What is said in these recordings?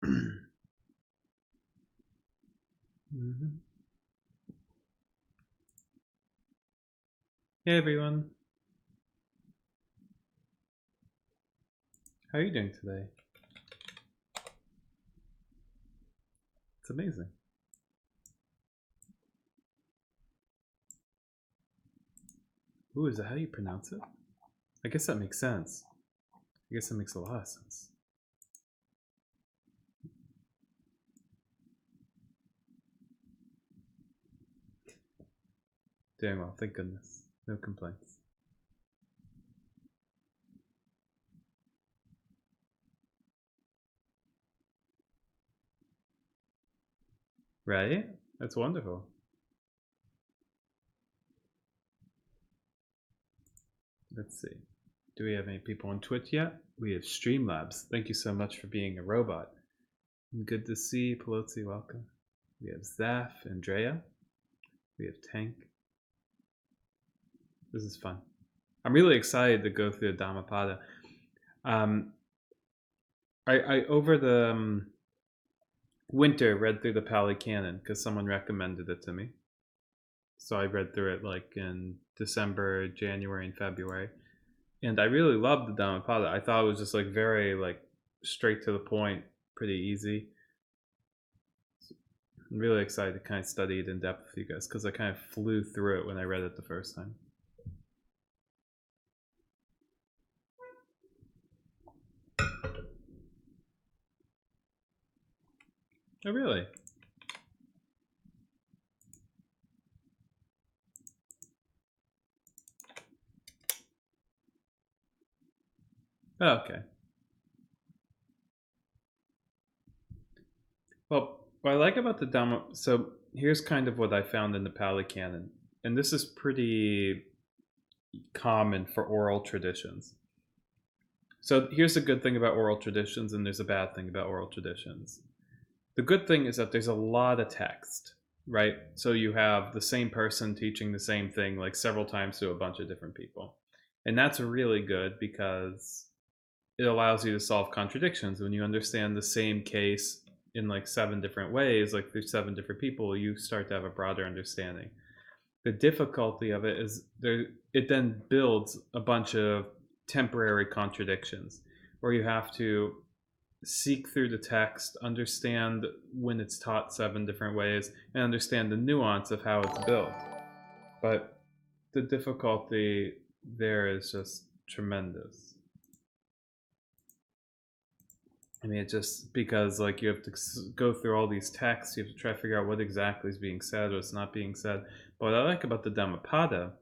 Hey everyone, how are you doing today? It's amazing. Ooh, is that how you pronounce it? I guess that makes sense. I guess that makes a lot of sense. Doing well, thank goodness. No complaints. Right? That's wonderful. Let's see. Do we have any people on Twitch yet? We have Streamlabs. Thank you so much for being a robot. Good to see Pelosi, welcome. We have Zaf, Andrea. We have Tank. This is fun. I'm really excited to go through the Dhammapada. I over the winter read through the Pali Canon because someone recommended it to me. So I read through it like in December, January, and February, and I really loved the Dhammapada. I thought it was just like very like straight to the point, pretty easy. I'm really excited to kind of study it in depth with you guys because I kind of flew through it when I read it the first time. Oh, really? Oh, okay. Well, what I like about the Dhamma, so here's kind of what I found in the Pali Canon, and this is pretty common for oral traditions. So here's the good thing about oral traditions, and there's a bad thing about oral traditions. The good thing is that there's a lot of text, right? So you have the same person teaching the same thing like several times to a bunch of different people. And that's really good because it allows you to solve contradictions. When you understand the same case in like 7 different ways, like there's 7 different people, you start to have a broader understanding. The difficulty of it is it then builds a bunch of temporary contradictions where you have to seek through the text, understand when it's taught 7 different ways, and understand the nuance of how it's built. But the difficulty there is just tremendous. I mean, it's just because like you have to go through all these texts, you have to try to figure out what exactly is being said, what's not being said. But what I like about the Dhammapada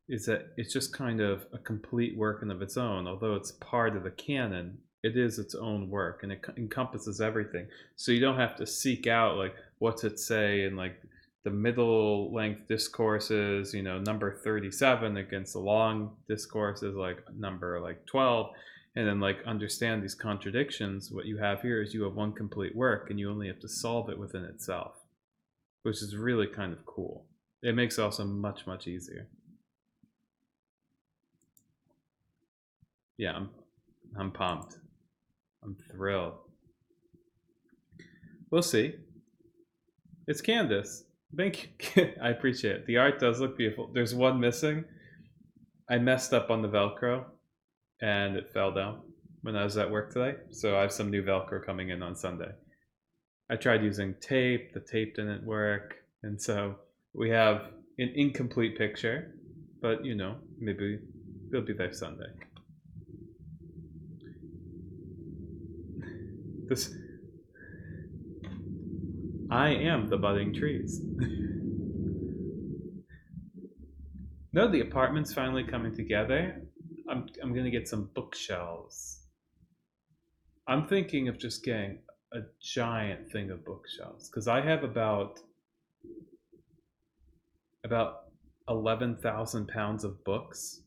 is that it's just kind of a complete work in of its own. Although it's part of the canon, it is its own work and it encompasses everything. So you don't have to seek out like what's it say in like the middle length discourses, you know, number 37 against the long discourses like number like 12, and then like understand these contradictions. What you have here is you have one complete work and you only have to solve it within itself, which is really kind of cool. It makes it also much easier. Yeah, I'm pumped. I'm thrilled. We'll see. It's Candace. Thank you. I appreciate it. The art does look beautiful. There's one missing. I messed up on the Velcro and it fell down when I was at work today. So I have some new Velcro coming in on Sunday. I tried using tape. The tape didn't work. And so we have an incomplete picture. But, you know, maybe it'll be there Sunday. This, I am the budding trees. No, the apartment's finally coming together. I'm gonna get some bookshelves. I'm thinking of just getting a giant thing of bookshelves because I have about 11,000 pounds of books,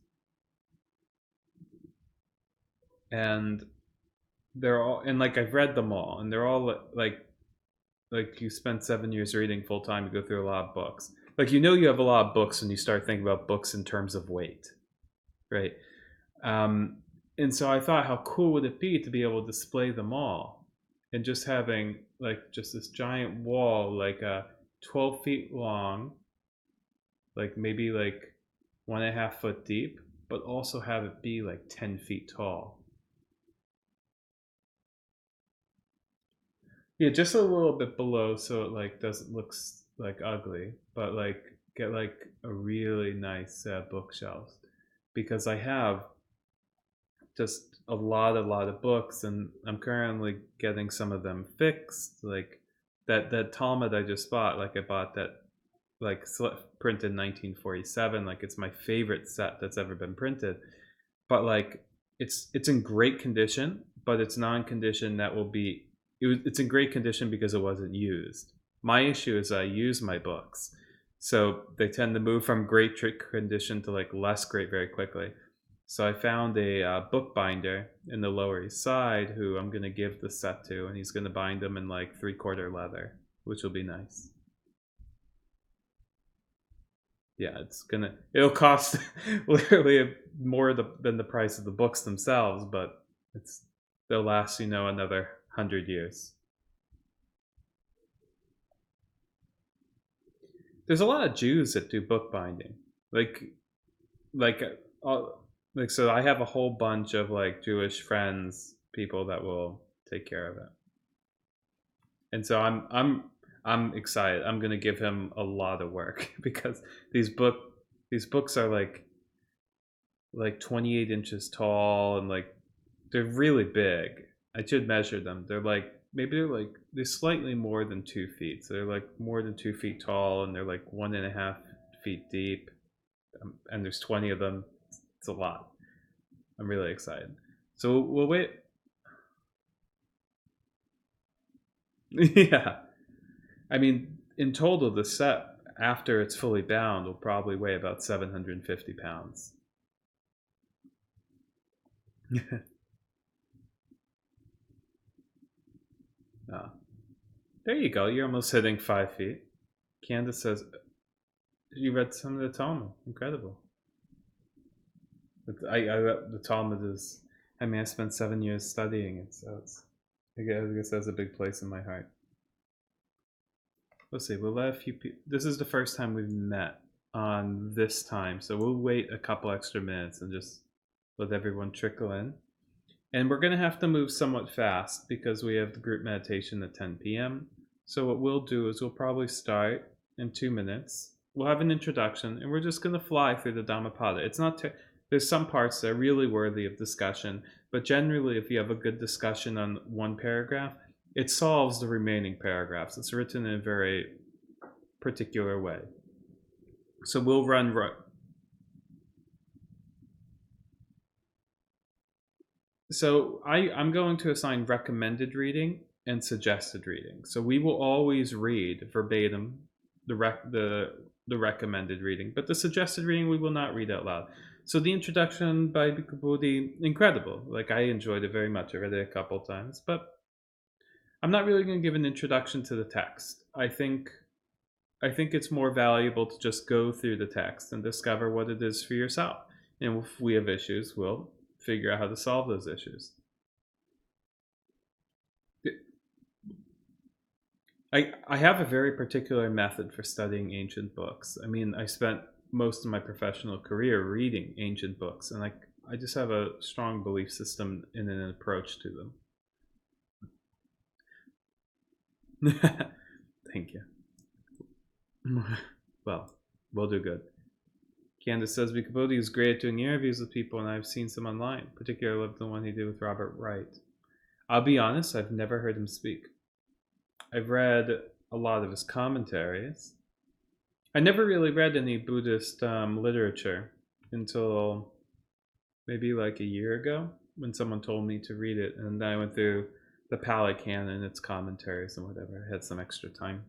and they're all, and like I've read them all, and they're all like you spend 7 years reading full time, you go through a lot of books. Like, you know, you have a lot of books when you start thinking about books in terms of weight, right? And so I thought, how cool would it be to be able to display them all? and just having like just this giant wall, like 12 feet long, like maybe like 1.5 foot deep, but also have it be like 10 feet tall. Yeah, just a little bit below, so it like doesn't look like ugly, but like get like a really nice bookshelf, because I have just a lot of books, and I'm currently getting some of them fixed. Like that Talmud I just bought, like I bought that like printed 1947. Like it's my favorite set that's ever been printed, but like it's in great condition, but it's not in condition that will be. It's in great condition because it wasn't used. My issue is I use my books, so they tend to move from great condition to like less great very quickly. So I found a bookbinder in the Lower East Side who I'm gonna give the set to, and he's gonna bind them in like 3/4 leather, which will be nice. Yeah, it'll cost literally more than the price of the books themselves, but they'll last another 100 years. There's a lot of Jews that do bookbinding, like like uh, like so I have a whole bunch of like Jewish friends, people that will take care of it, and so I'm excited. I'm gonna give him a lot of work because these book these books are like 28 inches tall, and like they're really big. I should measure them. They're slightly more than 2 feet. So they're like more than 2 feet tall, and they're like 1.5 feet deep. And there's 20 of them. It's a lot. I'm really excited. So we'll wait. Yeah. I mean, in total, the set after it's fully bound will probably weigh about 750 pounds. Oh, there you go. You're almost hitting 5 feet. Candace says you read some of the Talmud. Incredible. The Talmud is. I mean, I spent 7 years studying it, so I guess that's a big place in my heart. Let's see. We'll let a few people. This is the first time we've met on this time, so we'll wait a couple extra minutes and just let everyone trickle in. And we're going to have to move somewhat fast because we have the group meditation at 10 p.m. So what we'll do is we'll probably start in 2 minutes. We'll have an introduction, and we're just going to fly through the Dhammapada. It's not. There's some parts that are really worthy of discussion, but generally, if you have a good discussion on one paragraph, it solves the remaining paragraphs. It's written in a very particular way. So we'll run right. So I'm going to assign recommended reading and suggested reading. So we will always read verbatim the recommended reading, but the suggested reading we will not read out loud. So the introduction by Bhikkhu Bodhi, incredible. Like I enjoyed it very much. I read it a couple times, but I'm not really going to give an introduction to the text. I think it's more valuable to just go through the text and discover what it is for yourself. And if we have issues, we'll figure out how to solve those issues. I have a very particular method for studying ancient books. I mean, I spent most of my professional career reading ancient books, and I just have a strong belief system in an approach to them. Thank you. Well, we'll do good. Candace says Bhikkhu Bodhi is great at doing interviews with people, and I've seen some online. Particularly loved the one he did with Robert Wright. I'll be honest, I've never heard him speak. I've read a lot of his commentaries. I never really read any Buddhist literature until maybe like a year ago when someone told me to read it, and then I went through the Pali Canon, its commentaries and whatever. I had some extra time.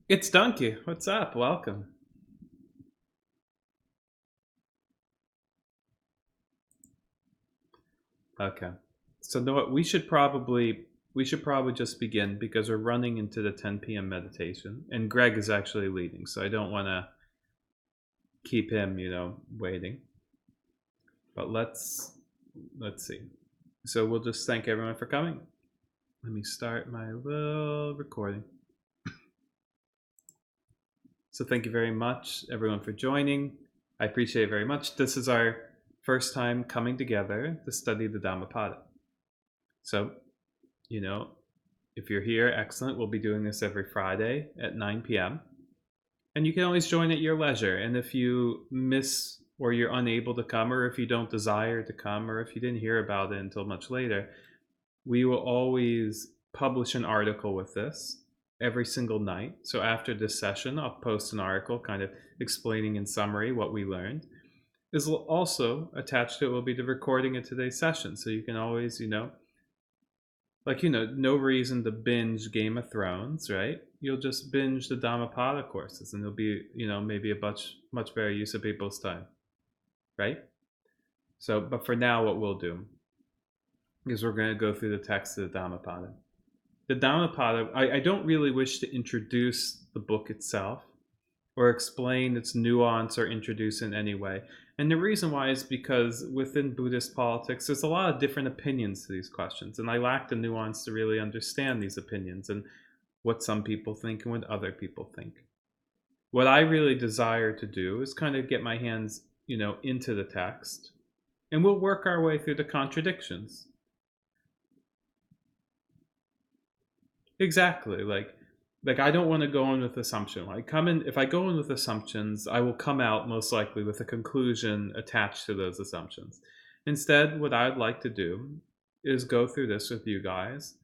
It's Donkey. What's up? Welcome. Okay. So know what? We should probably just begin because we're running into the 10 p.m. meditation, and Greg is actually leading. So I don't want to keep him, waiting. But let's see. So we'll just thank everyone for coming. Let me start my little recording. So thank you very much, everyone, for joining. I appreciate it very much. This is our first time coming together to study the Dhammapada. So, if you're here, excellent. We'll be doing this every Friday at 9 p.m. And you can always join at your leisure. And if you miss or you're unable to come, or if you don't desire to come, or if you didn't hear about it until much later, we will always publish an article with this every single night. So after this session, I'll post an article kind of explaining in summary what we learned. This will also attached to it will be the recording of today's session. So you can always, no reason to binge Game of Thrones, right? You'll just binge the Dhammapada courses and it'll be, maybe a much better use of people's time, right? So, but for now, what we'll do is we're going to go through the text of the Dhammapada. The Dhammapada, I don't really wish to introduce the book itself or explain its nuance or introduce in any way. And the reason why is because within Buddhist politics, there's a lot of different opinions to these questions. And I lack the nuance to really understand these opinions and what some people think and what other people think. What I really desire to do is kind of get my hands, into the text. And we'll work our way through the contradictions. Exactly. Like I don't want to go in with assumption. If I go in with assumptions, I will come out most likely with a conclusion attached to those assumptions. Instead, what I'd like to do is go through this with you guys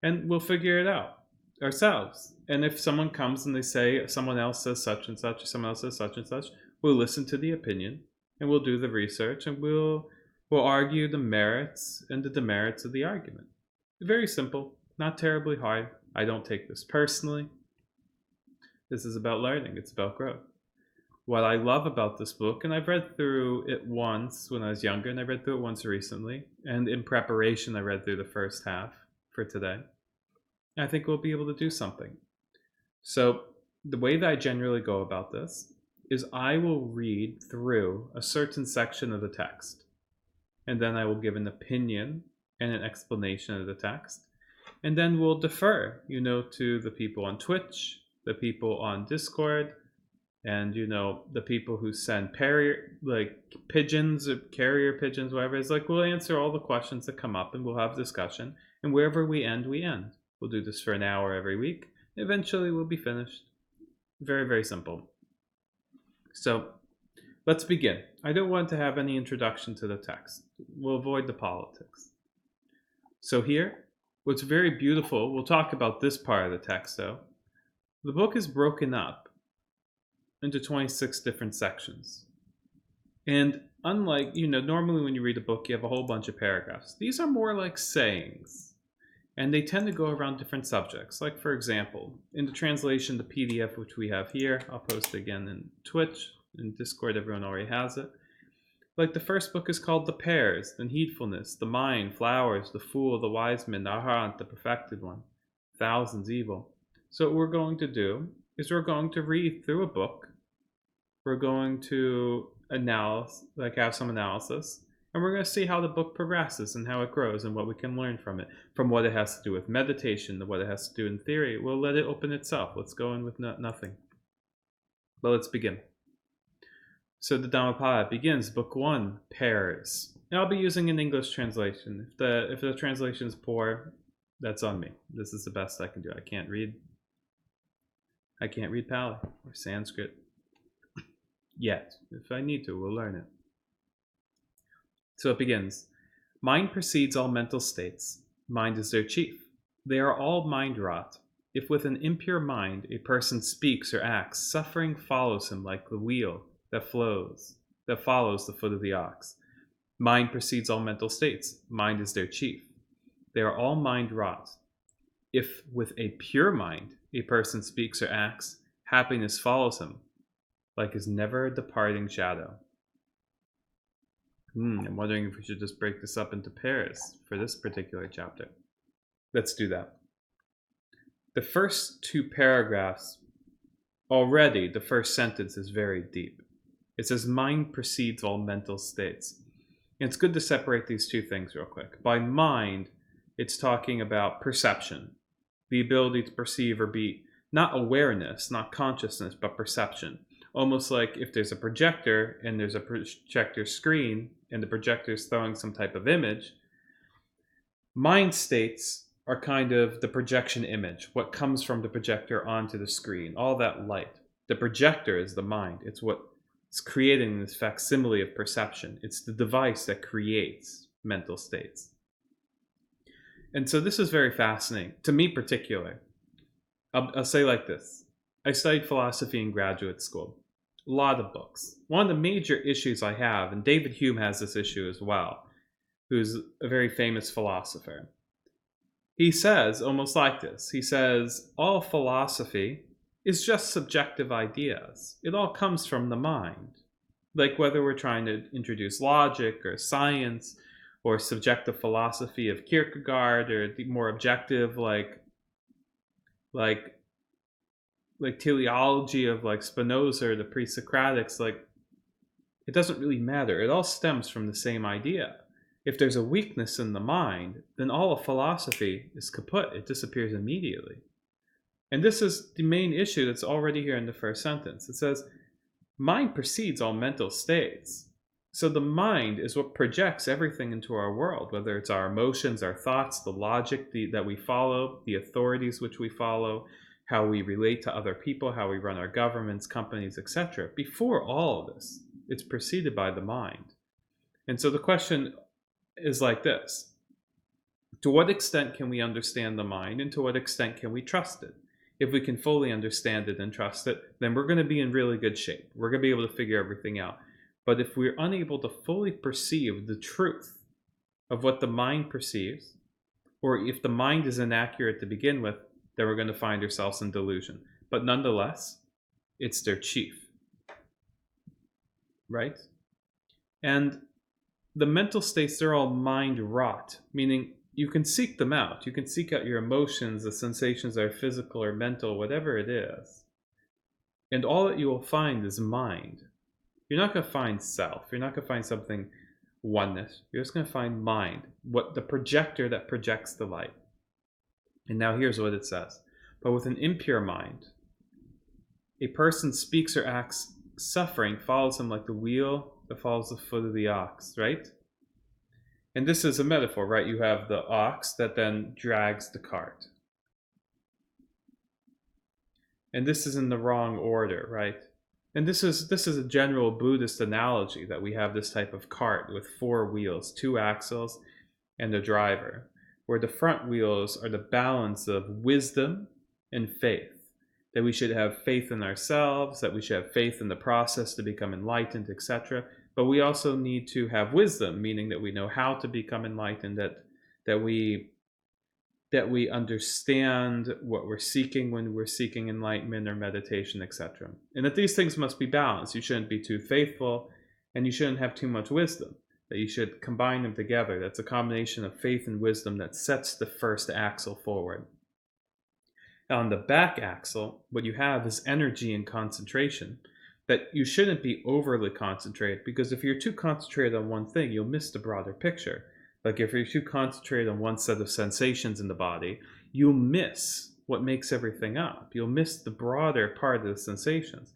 and we'll figure it out ourselves. And if someone comes and they say someone else says such and such, or someone else says such and such, we'll listen to the opinion and we'll do the research and we'll argue the merits and the demerits of the argument. Very simple. Not terribly hard. I don't take this personally. This is about learning. It's about growth. What I love about this book, and I've read through it once when I was younger, and I read through it once recently, and in preparation I read through the first half for today. I think we'll be able to do something. So the way that I generally go about this is I will read through a certain section of the text, and then I will give an opinion and an explanation of the text. And then we'll defer, to the people on Twitch, the people on Discord, and, the people who send pigeons or carrier pigeons, whatever. It's we'll answer all the questions that come up and we'll have discussion. And wherever we end, we end. We'll do this for an hour every week. Eventually, we'll be finished. Very, very simple. So let's begin. I don't want to have any introduction to the text. We'll avoid the politics. So here, what's very beautiful, we'll talk about this part of the text though. The book is broken up into 26 different sections. And unlike, normally when you read a book, you have a whole bunch of paragraphs. These are more like sayings. And they tend to go around different subjects. Like, for example, in the translation, the PDF, which we have here, I'll post it again in Twitch. In Discord, everyone already has it. Like the first book is called The Pairs, then Heedfulness, The Mind, Flowers, The Fool, The Wise Man, The Arhat, The Perfected One, Thousands Evil. So what we're going to do is we're going to read through a book. We're going to have some analysis, and we're going to see how the book progresses and how it grows and what we can learn from it. From what it has to do with meditation to what it has to do in theory. We'll let it open itself. Let's go in with nothing. But let's begin. So the Dhammapada begins, Book 1, Pairs. And I'll be using an English translation. If the translation is poor, that's on me. This is the best I can do. I can't read Pali or Sanskrit yet. If I need to, we'll learn it. So it begins. Mind precedes all mental states. Mind is their chief. They are all mind-wrought. If with an impure mind a person speaks or acts, suffering follows him like the wheel that follows the foot of the ox. Mind precedes all mental states. Mind is their chief. They are all mind-wrought. If with a pure mind a person speaks or acts, happiness follows him, like his never-departing shadow. I'm wondering if we should just break this up into pairs for this particular chapter. Let's do that. The first two paragraphs, already the first sentence is very deep. It says mind precedes all mental states. And it's good to separate these two things real quick. By mind, it's talking about perception, the ability to perceive or be not awareness, not consciousness, but perception. Almost like if there's a projector and there's a projector screen and the projector is throwing some type of image, mind states are kind of the projection image, what comes from the projector onto the screen, all that light. The projector is the mind. It's what's creating this facsimile of perception. It's the device that creates mental states. And so this is very fascinating, to me particularly. I'll say like this. I studied philosophy in graduate school. A lot of books. One of the major issues I have, and David Hume has this issue as well, who's a very famous philosopher. He says, almost like this, he says, all philosophy is just subjective ideas. It all comes from the mind. Like whether we're trying to introduce logic or science or subjective philosophy of Kierkegaard or the more objective like teleology of like Spinoza or the pre-Socratics, like it doesn't really matter. It all stems from the same idea. If there's a weakness in the mind, then all of philosophy is kaput. It disappears immediately. And this is the main issue that's already here in the first sentence. It says, mind precedes all mental states. So the mind is what projects everything into our world, whether it's our emotions, our thoughts, the logic that we follow, the authorities which we follow, how we relate to other people, how we run our governments, companies, etc. Before all of this, it's preceded by the mind. And so the question is like this. To what extent can we understand the mind, and to what extent can we trust it? If we can fully understand it and trust it, then we're going to be in really good shape. We're going to be able to figure everything out. But if we're unable to fully perceive the truth of what the mind perceives, or if the mind is inaccurate to begin with, then we're going to find ourselves in delusion. But nonetheless, it's their chief. Right? And the mental states, they're all mind wrought, meaning you can seek them out. You can seek out your emotions, the sensations that are physical or mental, whatever it is. And all that you will find is mind. You're not going to find self. You're not going to find something oneness. You're just going to find mind, what the projector that projects the light. And now here's what it says. But with an impure mind, a person speaks or acts suffering, follows him like the wheel that follows the foot of the ox, right? And this is a metaphor, right? You have the ox that then drags the cart. And this is in the wrong order, right? And this is a general Buddhist analogy that we have this type of cart with 4 wheels, 2 axles, and a driver, where the front wheels are the balance of wisdom and faith. That we should have faith in ourselves, that we should have faith in the process to become enlightened, etc. But we also need to have wisdom, meaning that we know how to become enlightened, that we understand what we're seeking when we're seeking enlightenment or meditation, etc. And that these things must be balanced. You shouldn't be too faithful, and you shouldn't have too much wisdom. That you should combine them together. That's a combination of faith and wisdom that sets the first axle forward. On the back axle, what you have is energy and concentration. That you shouldn't be overly concentrated, because if you're too concentrated on one thing, you'll miss the broader picture. Like if you're too concentrated on one set of sensations in the body, you'll miss what makes everything up. You'll miss the broader part of the sensations.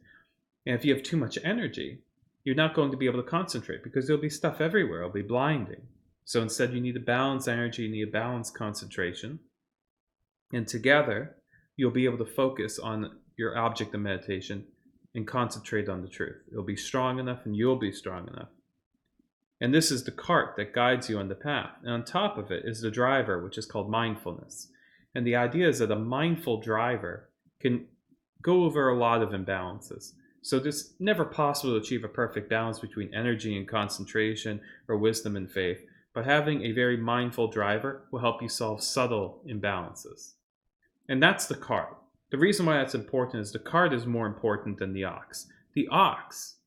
And if you have too much energy, you're not going to be able to concentrate, because there'll be stuff everywhere. It'll be blinding. So instead, you need to balance energy, you need to balance concentration. And together, you'll be able to focus on your object of meditation and concentrate on the truth. It'll be strong enough, and you'll be strong enough. And this is the cart that guides you on the path. And on top of it is the driver, which is called mindfulness. And the idea is that a mindful driver can go over a lot of imbalances. So it's never possible to achieve a perfect balance between energy and concentration, or wisdom and faith. But having a very mindful driver will help you solve subtle imbalances. And that's the cart. The reason why that's important is the cart is more important than the ox. The ox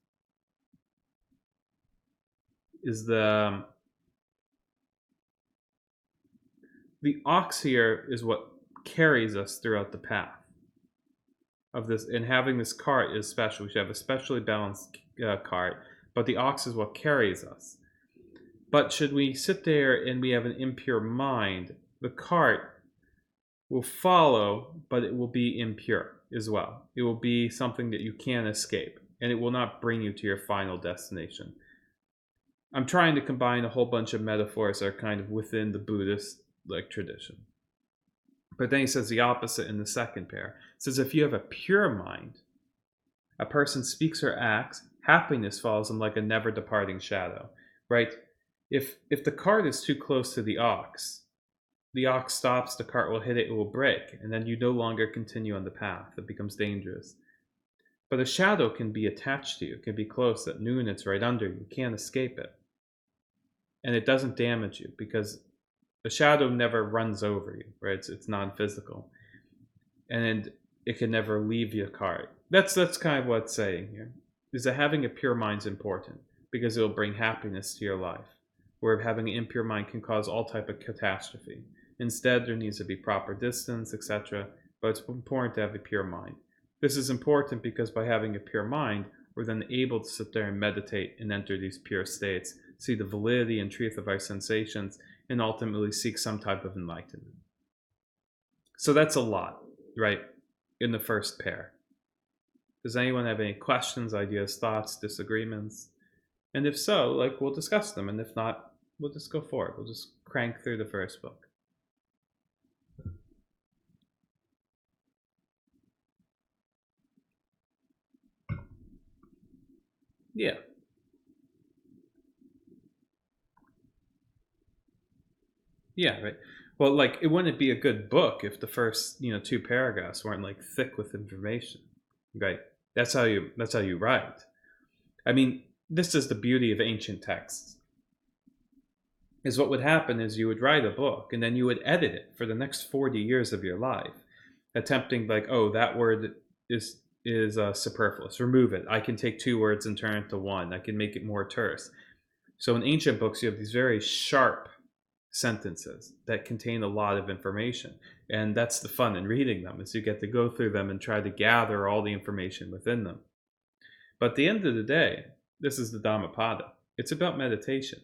is the ox here is what carries us throughout the path. of this, and having this cart is special. We should have a specially balanced cart, but the ox is what carries us. But should we sit there and we have an impure mind, the cart will follow, but it will be impure as well. It will be something that you can't escape, and it will not bring you to your final destination. I'm trying to combine a whole bunch of metaphors that are kind of within the Buddhist tradition. But then he says the opposite in the second pair. It says if you have a pure mind, a person speaks or acts, happiness follows them like a never departing shadow, right? If the cart is too close to the ox stops, the cart will hit it, it will break, and then you no longer continue on the path. It becomes dangerous. But a shadow can be attached to you, it can be close. At noon, it's right under you. You can't escape it. And it doesn't damage you because the shadow never runs over you, right? It's non-physical. And it can never leave your cart. That's kind of what it's saying here, is that having a pure mind is important because it will bring happiness to your life, where having an impure mind can cause all type of catastrophe. Instead, there needs to be proper distance, etc. But it's important to have a pure mind. This is important because by having a pure mind, we're then able to sit there and meditate and enter these pure states, see the validity and truth of our sensations, and ultimately seek some type of enlightenment. So that's a lot, right, in the first pair. Does anyone have any questions, ideas, thoughts, disagreements? And if so, we'll discuss them. And if not, we'll just go forward. We'll just crank through the first book. Yeah. Yeah, right. Well, it wouldn't be a good book if the first, 2 paragraphs weren't thick with information, right? That's how you write. I mean, this is the beauty of ancient texts. Is what would happen is you would write a book and then you would edit it for the next 40 years of your life, attempting that word is superfluous. Remove it. I can take 2 words and turn it to 1. I can make it more terse. So in ancient books, you have these very sharp sentences that contain a lot of information, and that's the fun in reading them, is you get to go through them and try to gather all the information within them. But at the end of the day, this is the Dhammapada. It's about meditation,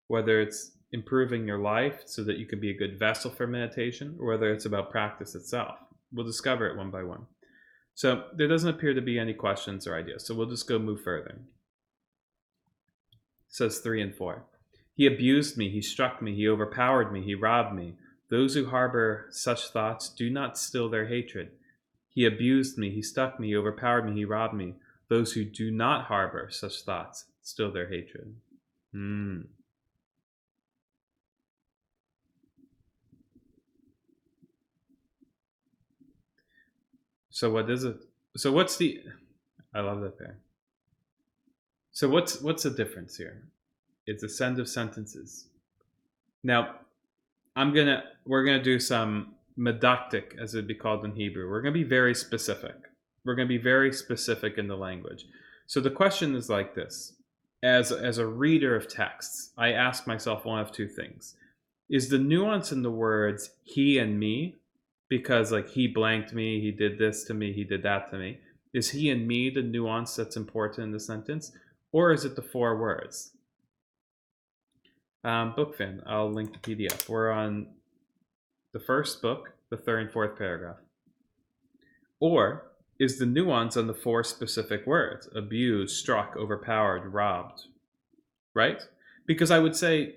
whether it's improving your life so that you can be a good vessel for meditation, or whether it's about practice itself. We'll discover it one by one. So there doesn't appear to be any questions or ideas, so we'll just go move further. It says 3 and 4. He abused me, he struck me, he overpowered me, he robbed me. Those who harbor such thoughts do not still their hatred. He abused me, he struck me, he overpowered me, he robbed me. Those who do not harbor such thoughts still their hatred. So what is it? So what's the... I love that there. So what's the difference here? It's a set of sentences. Now, we're gonna do some medactic, as it'd be called in Hebrew. We're gonna be very specific. We're gonna be very specific in the language. So the question is like this: as a reader of texts, I ask myself one of 2 things: is the nuance in the words "he" and "me"? Because he blanked me, he did this to me, he did that to me. Is "he" and "me" the nuance that's important in the sentence, or is it the 4 words? Bookfin, I'll link the PDF. We're on the first book, the 3rd and 4th paragraph. Or is the nuance on the 4 specific words: abused, struck, overpowered, robbed, right? Because I would say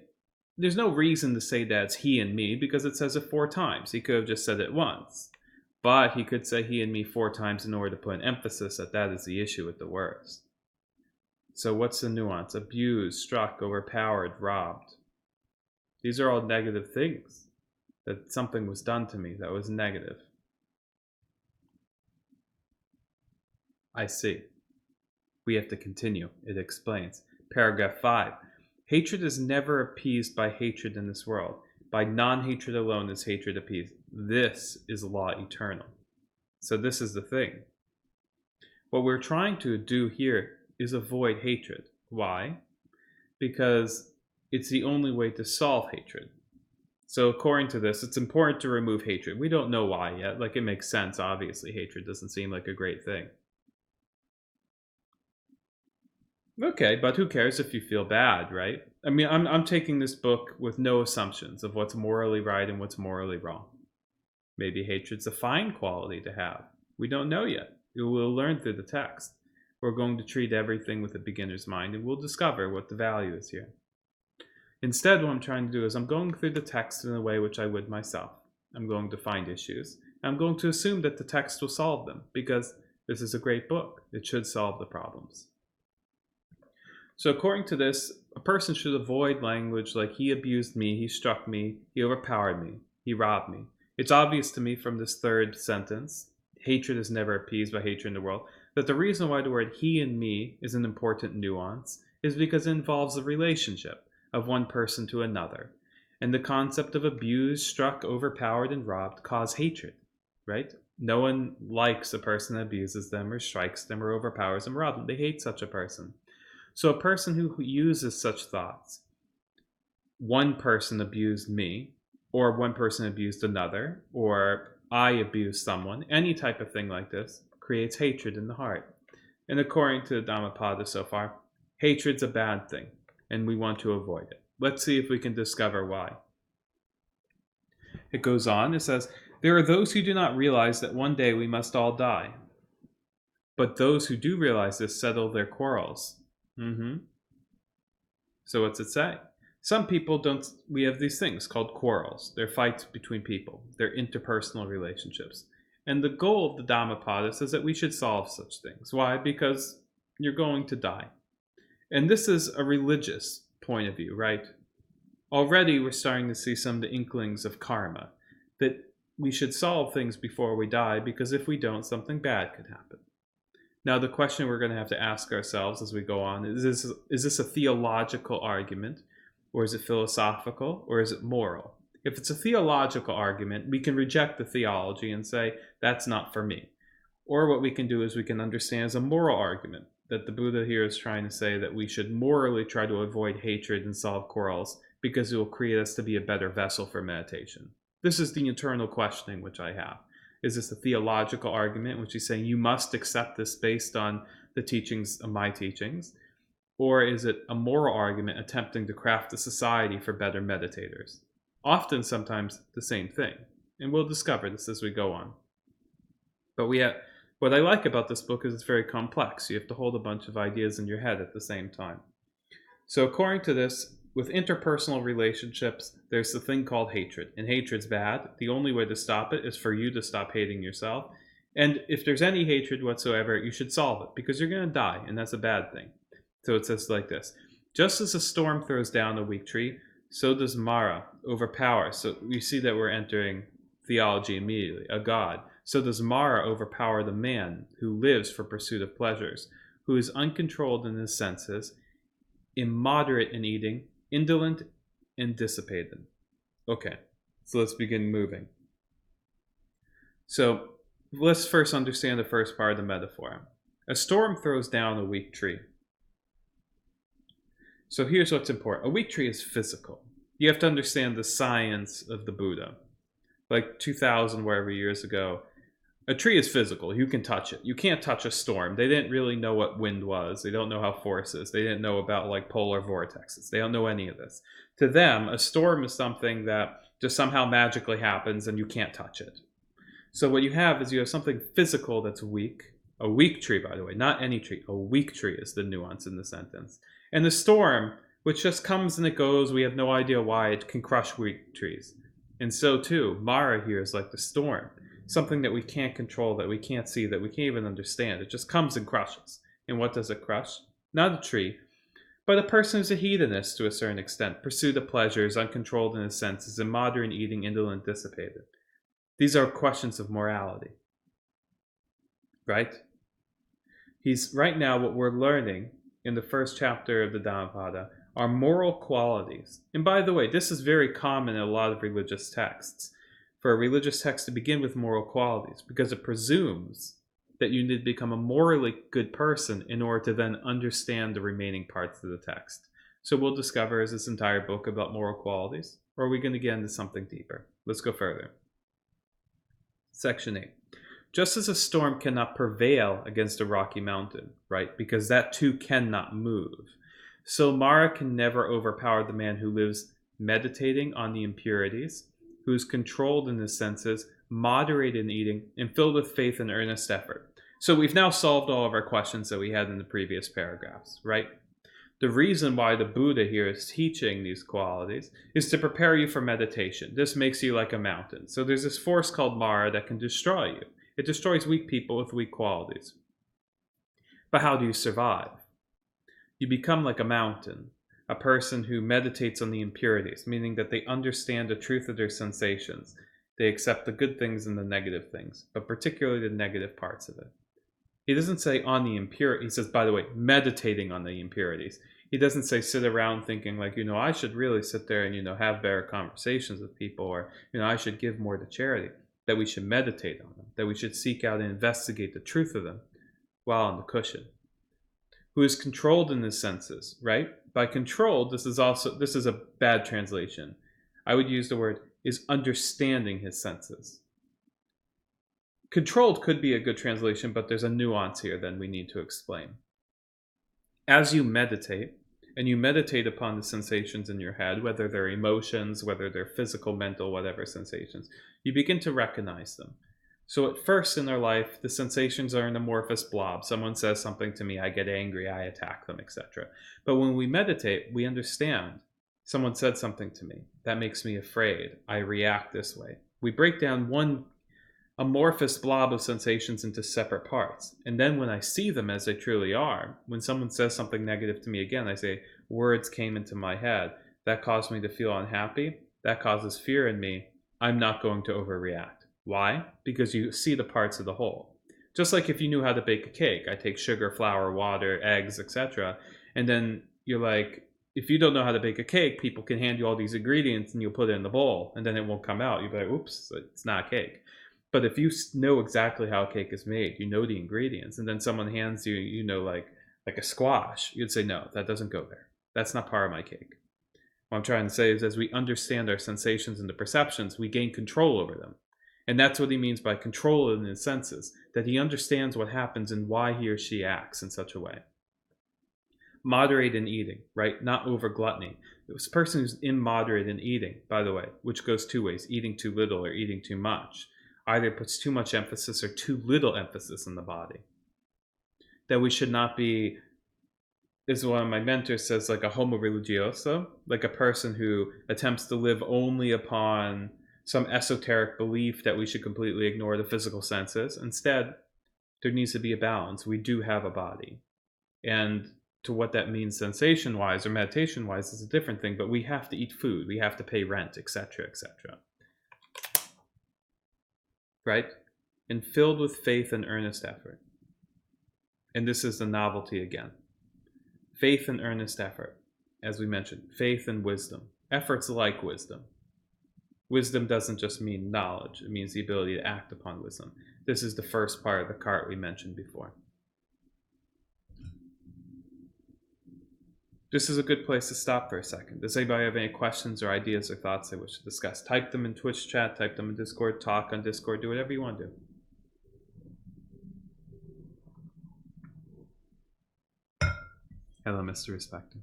there's no reason to say that it's "he" and "me" because it says it 4 times. He could have just said it once, but he could say "he" and "me" 4 times in order to put an emphasis that is the issue with the words. So what's the nuance? Abused, struck, overpowered, robbed. These are all negative things. That something was done to me that was negative. I see. We have to continue. It explains. Paragraph 5. Hatred is never appeased by hatred in this world. By non-hatred alone is hatred appeased. This is law eternal. So this is the thing. What we're trying to do here is avoid hatred. Why? Because it's the only way to solve hatred. So according to this, it's important to remove hatred. We don't know why yet. Like, it makes sense, obviously. Hatred doesn't seem like a great thing. Okay, but who cares if you feel bad, right? I mean, I'm taking this book with no assumptions of what's morally right and what's morally wrong. Maybe hatred's a fine quality to have. We don't know yet. We'll learn through the text. We're going to treat everything with a beginner's mind, and we'll discover what the value is here. Instead, what I'm trying to do is I'm going through the text in a way which I would myself. I'm going to find issues. I'm going to assume that the text will solve them, because this is a great book. It should solve the problems. So according to this, a person should avoid language like he abused me, he struck me, he overpowered me, he robbed me. It's obvious to me from this third sentence, hatred is never appeased by hatred in the world, that the reason why the word he and me is an important nuance is because it involves a relationship of one person to another. And the concept of abused, struck, overpowered, and robbed cause hatred, right? No one likes a person that abuses them or strikes them or overpowers them or robs them. They hate such a person. So a person who uses such thoughts, one person abused me, or one person abused another, or I abused someone, any type of thing like this, creates hatred in the heart. And according to the Dhammapada so far, hatred's a bad thing, and we want to avoid it. Let's see if we can discover why. It goes on, it says, there are those who do not realize that one day we must all die. But those who do realize this settle their quarrels. So what's it say? Some people don't, we have these things called quarrels. They're fights between people. They're interpersonal relationships. And the goal of the Dhammapada says that we should solve such things. Why? Because you're going to die. And this is a religious point of view, right? Already we're starting to see some of the inklings of karma, that we should solve things before we die, because if we don't, something bad could happen. Now, the question we're going to have to ask ourselves as we go on is this a theological argument, or is it philosophical, or is it moral? If it's a theological argument, we can reject the theology and say, that's not for me. Or what we can do is we can understand as a moral argument, that the Buddha here is trying to say that we should morally try to avoid hatred and solve quarrels, because it will create us to be a better vessel for meditation. This is the internal questioning which I have. Is this a theological argument, which is saying you must accept this based on the teachings of my teachings? Or is it a moral argument attempting to craft a society for better meditators? Often, sometimes, the same thing. And we'll discover this as we go on. But what I like about this book is it's very complex. You have to hold a bunch of ideas in your head at the same time. So according to this, with interpersonal relationships, there's the thing called hatred. And hatred's bad. The only way to stop it is for you to stop hating yourself. And if there's any hatred whatsoever, you should solve it, because you're going to die, and that's a bad thing. So it says like this. Just as a storm throws down a weak tree, so does Mara overpower. So we see that we're entering theology immediately, a god. So does Mara overpower the man who lives for pursuit of pleasures, who is uncontrolled in his senses, immoderate in eating, indolent and dissipated. Okay, so let's begin moving. So let's first understand the first part of the metaphor. A storm throws down a weak tree. So here's what's important. A weak tree is physical. You have to understand the science of the Buddha. Like 2,000 whatever years ago, a tree is physical. You can touch it. You can't touch a storm. They didn't really know what wind was. They don't know how force is. They didn't know about like polar vortexes. They don't know any of this. To them, a storm is something that just somehow magically happens and you can't touch it. So what you have is you have something physical that's weak. A weak tree, by the way, not any tree. A weak tree is the nuance in the sentence. And the storm, which just comes and it goes, we have no idea why, it can crush weak trees. And so too, Mara here is like the storm. Something that we can't control, that we can't see, that we can't even understand. It just comes and crushes. And what does it crush? Not a tree, but a person who's a hedonist to a certain extent, pursue the pleasures, uncontrolled in his senses, immoderate in eating, indolent, dissipated. These are questions of morality. Right? Right now, what we're learning in the first chapter of the Dhammapada are moral qualities. And by the way, this is very common in a lot of religious texts. For a religious text to begin with moral qualities, because it presumes that you need to become a morally good person in order to then understand the remaining parts of the text. So we'll discover, is this entire book about moral qualities? Or are we going to get into something deeper? Let's go further. Section 8. Just as a storm cannot prevail against a rocky mountain, right? Because that too cannot move. So Mara can never overpower the man who lives meditating on the impurities, who is controlled in his senses, moderate in eating, and filled with faith and earnest effort. So we've now solved all of our questions that we had in the previous paragraphs, right? The reason why the Buddha here is teaching these qualities is to prepare you for meditation. This makes you like a mountain. So there's this force called Mara that can destroy you. It destroys weak people with weak qualities. But how do you survive? You become like a mountain, a person who meditates on the impurities, meaning that they understand the truth of their sensations. They accept the good things and the negative things, but particularly the negative parts of it. He doesn't say on the impurities. He says, by the way, meditating on the impurities. He doesn't say sit around thinking like, I should really sit there and, have better conversations with people, or, I should give more to charity. That we should meditate on them, that we should seek out and investigate the truth of them while on the cushion. Who is controlled in his senses, right? By controlled, this is a bad translation. I would use the word is understanding his senses. Controlled could be a good translation, but there's a nuance here that we need to explain. As you meditate, and you meditate upon the sensations in your head, whether they're emotions, whether they're physical, mental, whatever sensations, you begin to recognize them. So at first in our life, the sensations are an amorphous blob. Someone says something to me, I get angry, I attack them, etc. But when we meditate, we understand. Someone said something to me, that makes me afraid, I react this way. We break down one amorphous blob of sensations into separate parts. And then when I see them as they truly are, when someone says something negative to me again, I say, words came into my head. That caused me to feel unhappy. That causes fear in me. I'm not going to overreact. Why? Because you see the parts of the whole. Just like if you knew how to bake a cake, I take sugar, flour, water, eggs, etc. And then you're like, if you don't know how to bake a cake, people can hand you all these ingredients and you'll put it in the bowl and then it won't come out. You'll be like, oops, it's not a cake. But if you know exactly how a cake is made, you know the ingredients, and then someone hands you, like a squash, you'd say, no, that doesn't go there. That's not part of my cake. What I'm trying to say is as we understand our sensations and the perceptions, we gain control over them. And that's what he means by control in his senses, that he understands what happens and why he or she acts in such a way. Moderate in eating, right? Not over gluttony. This person who's immoderate in eating, by the way, which goes two ways, eating too little or eating too much, either puts too much emphasis or too little emphasis in the body. That we should not be, as one of my mentors says, like a homo religioso, like a person who attempts to live only upon some esoteric belief that we should completely ignore the physical senses. Instead, there needs to be a balance. We do have a body. And to what that means sensation-wise or meditation-wise is a different thing, but we have to eat food, we have to pay rent, etc., etc. Right? And filled with faith and earnest effort. And this is the novelty again. Faith and earnest effort. As we mentioned, faith and wisdom. Effort's like wisdom. Wisdom doesn't just mean knowledge. It means the ability to act upon wisdom. This is the first part of the cart we mentioned before. This is a good place to stop for a second. Does anybody have any questions or ideas or thoughts they wish to discuss? Type them in Twitch chat, type them in Discord, talk on Discord, do whatever you want to do. Hello, Mr. Respecter.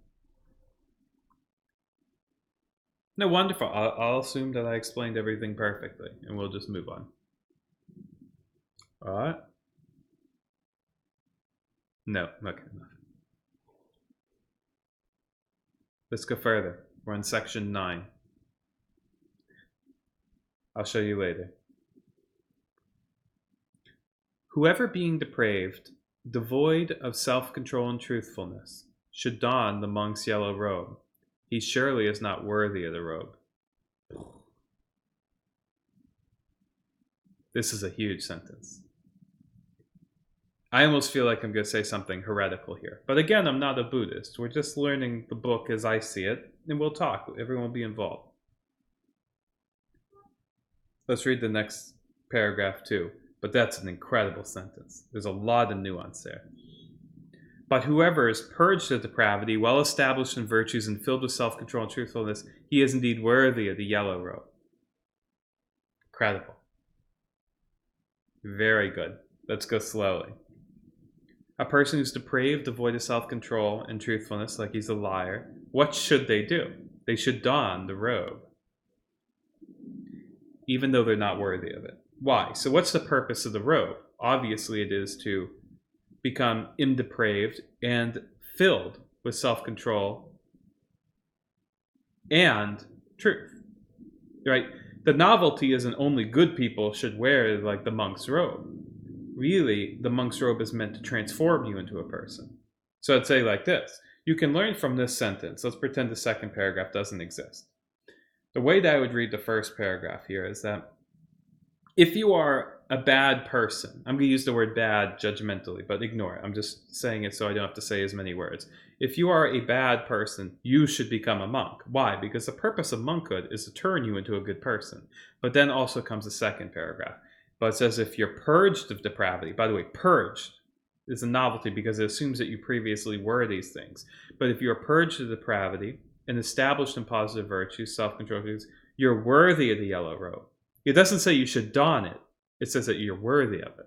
No, wonderful. I'll assume that I explained everything perfectly, and we'll just move on. All right? No, okay, enough. Let's go further. We're on section 9. I'll show you later. Whoever being depraved, devoid of self-control and truthfulness, should don the monk's yellow robe, he surely is not worthy of the robe. This is a huge sentence. I almost feel like I'm going to say something heretical here. But again, I'm not a Buddhist. We're just learning the book as I see it, and we'll talk. Everyone will be involved. Let's read the next paragraph too. But that's an incredible sentence. There's a lot of nuance there. But whoever is purged of depravity, well established in virtues, and filled with self-control and truthfulness, he is indeed worthy of the yellow robe. Incredible. Very good. Let's go slowly. A person who's depraved, devoid of self-control and truthfulness, like he's a liar, what should they do? They should don the robe, even though they're not worthy of it. Why? So what's the purpose of the robe? Obviously, it is to become imdepraved and filled with self-control and truth, right? The novelty isn't only good people should wear like the monk's robe. Really, the monk's robe is meant to transform you into a person. So I'd say like this. You can learn from this sentence. Let's pretend the second paragraph doesn't exist. The way that I would read the first paragraph here is that if you are a bad person, I'm going to use the word bad judgmentally, but ignore it. I'm just saying it so I don't have to say as many words. If you are a bad person, you should become a monk. Why? Because the purpose of monkhood is to turn you into a good person. But then also comes the second paragraph. But it says if you're purged of depravity, by the way, purged is a novelty because it assumes that you previously were these things. But if you're purged of depravity and established in positive virtues, self-control, you're worthy of the yellow robe. It doesn't say you should don it. It says that you're worthy of it.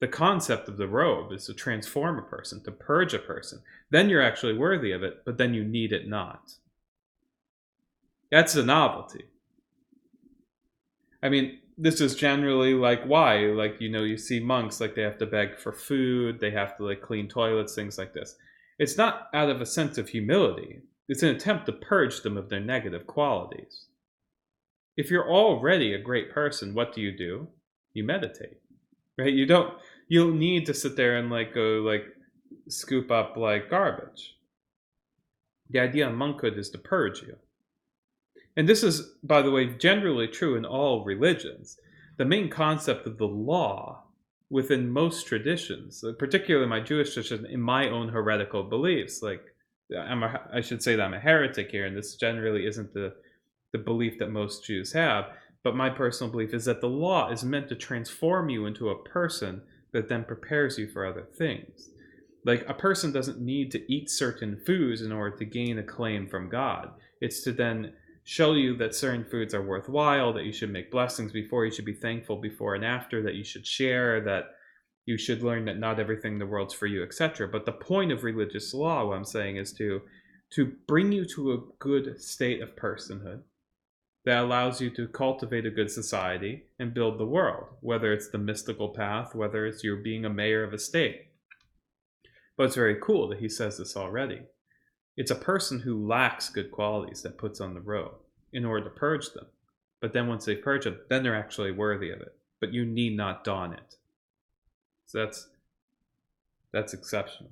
The concept of the robe is to transform a person, to purge a person. Then you're actually worthy of it, but then you need it not. That's the novelty. I mean, this is generally like why, like, you know, you see monks, like they have to beg for food, they have to like clean toilets, things like this. It's not out of a sense of humility. It's an attempt to purge them of their negative qualities. If you're already a great person, what do? You meditate, right? You don't need to sit there and like go like scoop up like garbage. The idea of monkhood is to purge you. And this is, by the way, generally true in all religions. The main concept of the law within most traditions, particularly my Jewish tradition, in my own heretical beliefs, like I should say that I'm a heretic here, and this generally isn't the belief that most Jews have, but my personal belief is that the law is meant to transform you into a person that then prepares you for other things. Like a person doesn't need to eat certain foods in order to gain a claim from God. It's to then show you that certain foods are worthwhile, that you should make blessings before, you should be thankful before and after, that you should share, that you should learn that not everything in the world's for you, etc. But the point of religious law, what I'm saying, is to bring you to a good state of personhood that allows you to cultivate a good society and build the world, whether it's the mystical path, whether it's you're being a mayor of a state. But it's very cool that he says this already. It's a person who lacks good qualities that puts on the robe in order to purge them. But then once they purge them, then they're actually worthy of it. But you need not don it. So that's exceptional.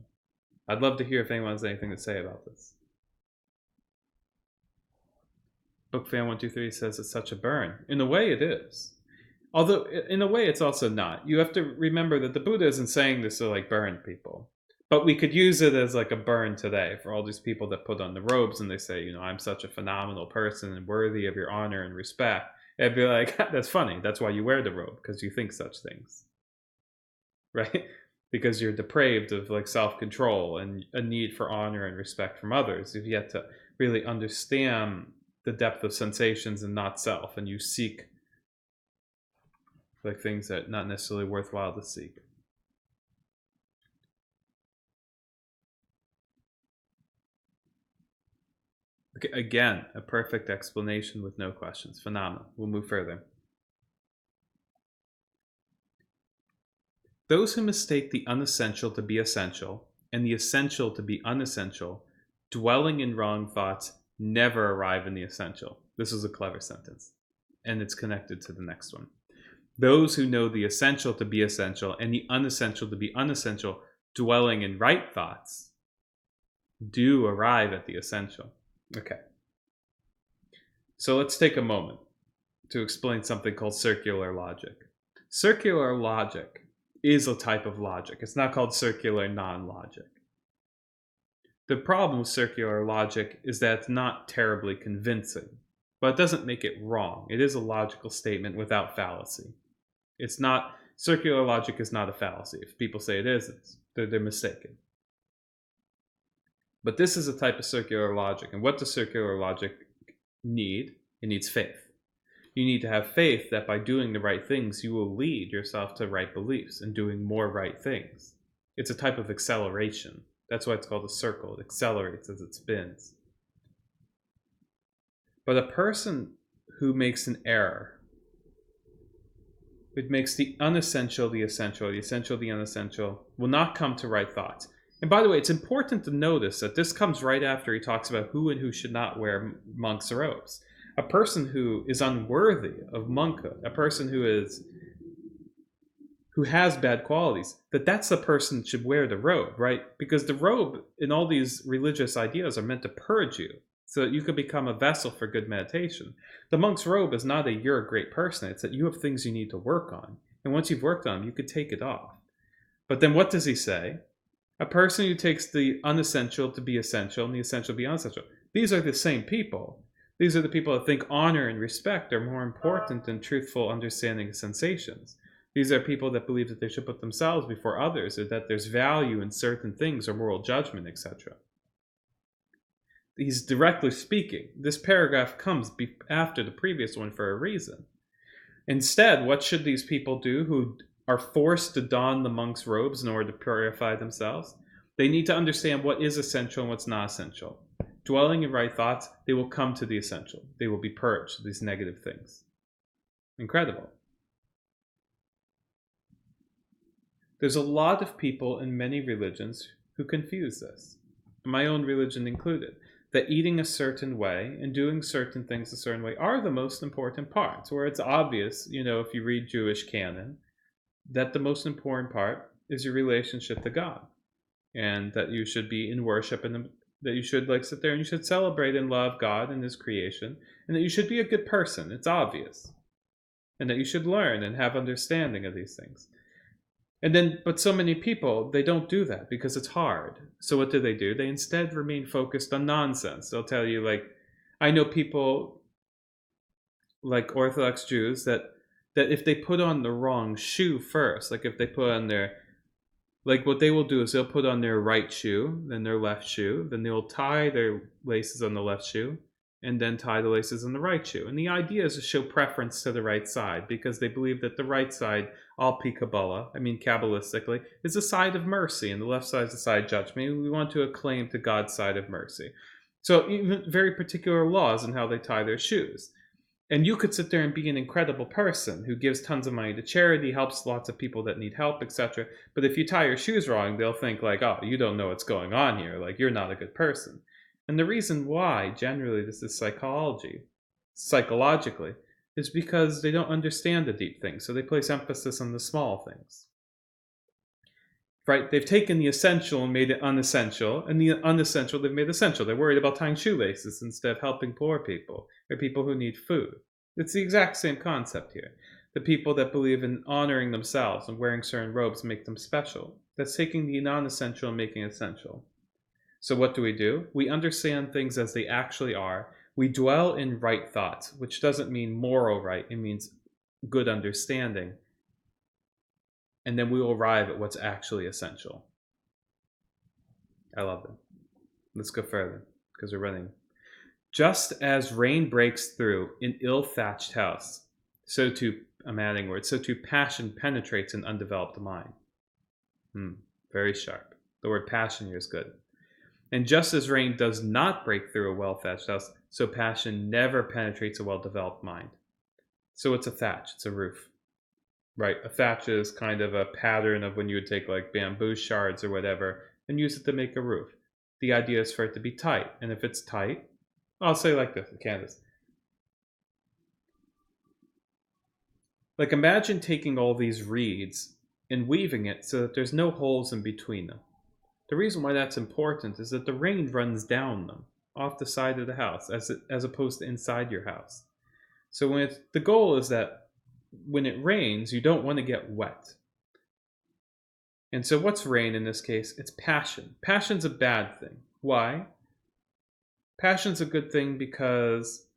I'd love to hear if anyone has anything to say about this. Bookfan123 says it's such a burn. In a way, it is. Although, in a way, it's also not. You have to remember that the Buddha isn't saying this to like burn people. But we could use it as like a burn today for all these people that put on the robes and they say, you know, I'm such a phenomenal person and worthy of your honor and respect. It'd be like, that's funny. That's why you wear the robe, because you think such things. Right? Because you're depraved of like self-control and a need for honor and respect from others. You've yet to really understand the depth of sensations and not self, and you seek like things that not necessarily worthwhile to seek. Okay, again, a perfect explanation with no questions. Phenomenal. We'll move further. Those who mistake the unessential to be essential and the essential to be unessential, dwelling in wrong thoughts, never arrive in the essential. This is a clever sentence, and it's connected to the next one. Those who know the essential to be essential and the unessential to be unessential, dwelling in right thoughts, do arrive at the essential. Okay. So let's take a moment to explain something called circular logic. Circular logic is a type of logic. It's not called circular non-logic. The problem with circular logic is that it's not terribly convincing, but it doesn't make it wrong. It is a logical statement without fallacy. It's not, circular logic is not a fallacy. If people say it is, they're mistaken. But this is a type of circular logic. And what does circular logic need? It needs faith. You need to have faith that by doing the right things, you will lead yourself to right beliefs and doing more right things. It's a type of acceleration. That's why it's called a circle. It accelerates as it spins. But a person who makes an error, it makes the unessential the essential, the essential the unessential, will not come to right thoughts. And by the way, it's important to notice that this comes right after he talks about who and who should not wear monks' robes. A person who is unworthy of monkhood, a person who has bad qualities, that's the person that should wear the robe, right? Because the robe in all these religious ideas are meant to purge you so that you can become a vessel for good meditation. The monk's robe is not you're a great person. It's that you have things you need to work on. And once you've worked on them, you could take it off. But then what does he say? A person who takes the unessential to be essential and the essential to be unessential. These are the same people. These are the people that think honor and respect are more important than truthful understanding of sensations. These are people that believe that they should put themselves before others, or that there's value in certain things or moral judgment, etc. He's directly speaking. This paragraph comes after the previous one for a reason. Instead, what should these people do who are forced to don the monk's robes in order to purify themselves? They need to understand what is essential and what's not essential. Dwelling in right thoughts, they will come to the essential. They will be purged, these negative things. Incredible. There's a lot of people in many religions who confuse this, my own religion included, that eating a certain way and doing certain things a certain way are the most important parts, where it's obvious, if you read Jewish canon, that the most important part is your relationship to God, and that you should be in worship and that you should sit there and you should celebrate and love God and his creation, and that you should be a good person. It's obvious. And that you should learn and have understanding of these things. But so many people, they don't do that because it's hard. So what do? They instead remain focused on nonsense. They'll tell you, I know people like Orthodox Jews that if they put on the wrong shoe first, if they put on their, what they will do is they'll put on their right shoe, then their left shoe, then they'll tie their laces on the left shoe, and then tie the laces on the right shoe. And the idea is to show preference to the right side, because they believe that the right side, Kabbalistically, is the side of mercy, and the left side is the side of judgment. We want to acclaim to God's side of mercy. So even very particular laws in how they tie their shoes. And you could sit there and be an incredible person who gives tons of money to charity, helps lots of people that need help, etc. But if you tie your shoes wrong, they'll think oh, you don't know what's going on here. You're not a good person. And the reason why, generally, this is psychologically, is because they don't understand the deep things. So they place emphasis on the small things. Right? They've taken the essential and made it unessential, and the unessential they've made essential. They're worried about tying shoelaces instead of helping poor people or people who need food. It's the exact same concept here. The people that believe in honoring themselves and wearing certain robes make them special. That's taking the non-essential and making it essential. So what do? We understand things as they actually are. We dwell in right thoughts, which doesn't mean moral right. It means good understanding. And then we will arrive at what's actually essential. I love them. Let's go further, because we're running. Just as rain breaks through an ill-thatched house, so too, I'm adding words, so too passion penetrates an undeveloped mind. Very sharp. The word passion here is good. And just as rain does not break through a well-thatched house, so passion never penetrates a well-developed mind. So it's a thatch, it's a roof. Right, a thatch is kind of a pattern of when you would take bamboo shards or whatever and use it to make a roof. The idea is for it to be tight, and if it's tight, I'll say like this, Candace. Imagine taking all these reeds and weaving it so that there's no holes in between them. The reason why that's important is that the rain runs down them off the side of the house as opposed to inside your house. So the goal is that when it rains, you don't want to get wet. And so what's rain in this case? It's passion. Passion's a bad thing. Why? Passion's a good thing because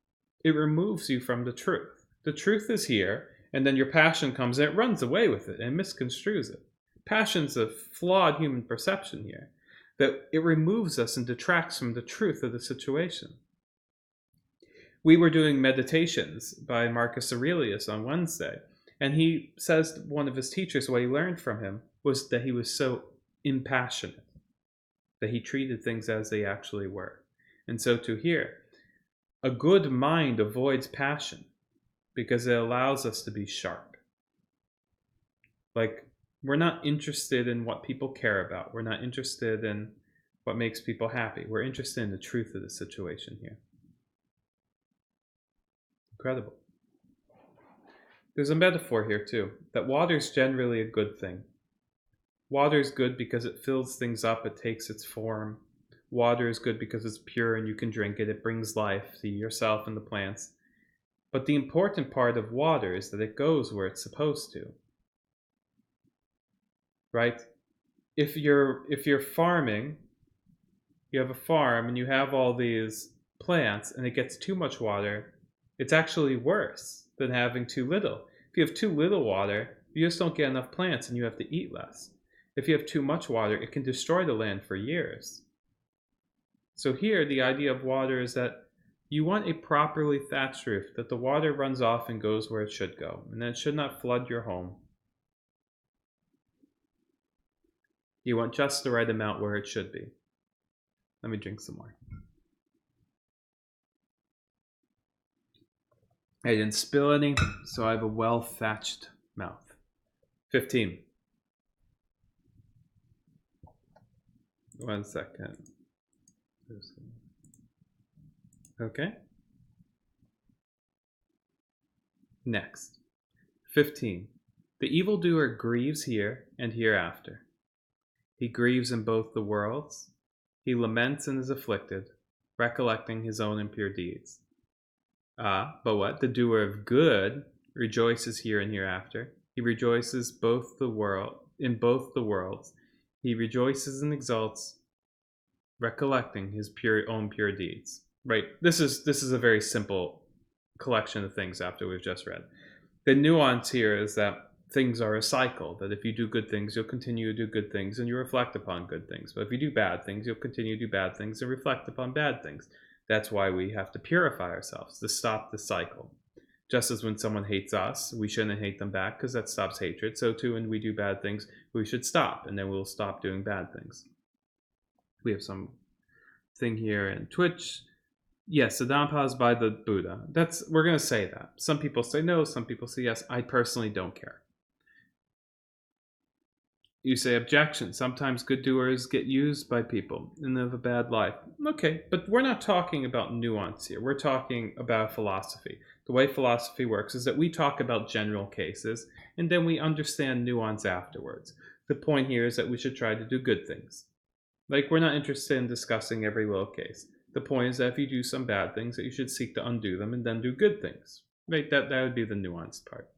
it removes you from the truth. The truth is here, and then your passion comes and it runs away with it and misconstrues it. Passion's a flawed human perception here. that it removes us and detracts from the truth of the situation. We were doing meditations by Marcus Aurelius on Wednesday, and he says one of his teachers, what he learned from him was that he was so impassionate, that he treated things as they actually were. And so to here, a good mind avoids passion because it allows us to be sharp. Like, we're not interested in what people care about. We're not interested in what makes people happy. We're interested in the truth of the situation here. Incredible. There's a metaphor here too, that water is generally a good thing. Water is good because it fills things up, it takes its form. Water is good because it's pure and you can drink it. It brings life to yourself and the plants. But the important part of water is that it goes where it's supposed to. Right? If you're farming, you have a farm and you have all these plants and it gets too much water, it's actually worse than having too little. If you have too little water, you just don't get enough plants and you have to eat less. If you have too much water, it can destroy the land for years. So here, the idea of water is that you want a properly thatched roof, that the water runs off and goes where it should go, and that it should not flood your home. You want just the right amount where it should be. Let me drink some more. I didn't spill any, so I have a well-thatched mouth. 15. 1 second. Okay. Next. 15. The evildoer grieves here and hereafter. He grieves in both the worlds. He laments and is afflicted, recollecting his own impure deeds. But what? The doer of good rejoices here and hereafter. He rejoices in both the worlds. He rejoices and exults, recollecting his own pure deeds. Right? This is a very simple collection of things after we've just read. The nuance here is that things are a cycle, that if you do good things, you'll continue to do good things and you reflect upon good things. But if you do bad things, you'll continue to do bad things and reflect upon bad things. That's why we have to purify ourselves, to stop the cycle. Just as when someone hates us, we shouldn't hate them back because that stops hatred. So too, when we do bad things, we should stop, and then we'll stop doing bad things. We have some thing here in Twitch. Yes, the Dhammapada is by the Buddha. We're going to say that. Some people say no, some people say yes. I personally don't care. You say objection. Sometimes good doers get used by people and live a bad life. Okay, but we're not talking about nuance here. We're talking about philosophy. The way philosophy works is that we talk about general cases and then we understand nuance afterwards. The point here is that we should try to do good things. Like, we're not interested in discussing every little case. The point is that if you do some bad things, that you should seek to undo them and then do good things. Right? That would be the nuanced part.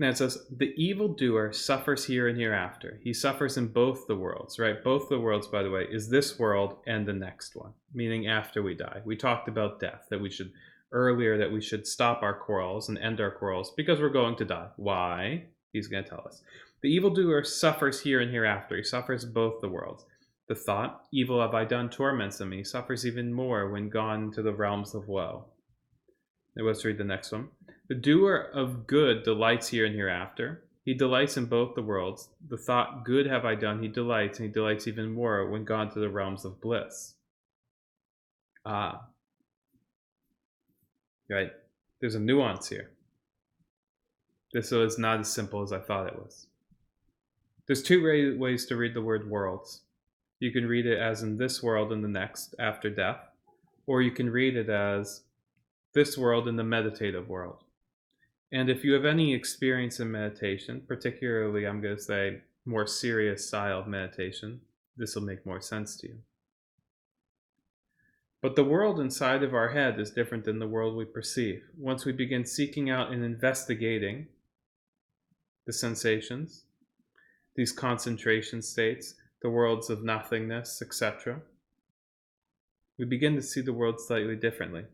Now it says, the evildoer suffers here and hereafter. He suffers in both the worlds, right? Both the worlds, by the way, is this world and the next one, meaning after we die. We talked about death, that we should stop our quarrels and end our quarrels because we're going to die. Why? He's going to tell us. The evildoer suffers here and hereafter. He suffers both the worlds. The thought, evil have I done, torments him. He suffers even more when gone to the realms of woe. Now let's read the next one. The doer of good delights here and hereafter. He delights in both the worlds. The thought, good have I done, he delights, and he delights even more when gone to the realms of bliss. Right. There's a nuance here. This is not as simple as I thought it was. There's two ways to read the word worlds. You can read it as in this world and the next after death, or you can read it as this world and the meditative world. And if you have any experience in meditation, particularly, I'm going to say, more serious style of meditation, this will make more sense to you. But the world inside of our head is different than the world we perceive. Once we begin seeking out and investigating the sensations, these concentration states, the worlds of nothingness, etc., we begin to see the world slightly differently.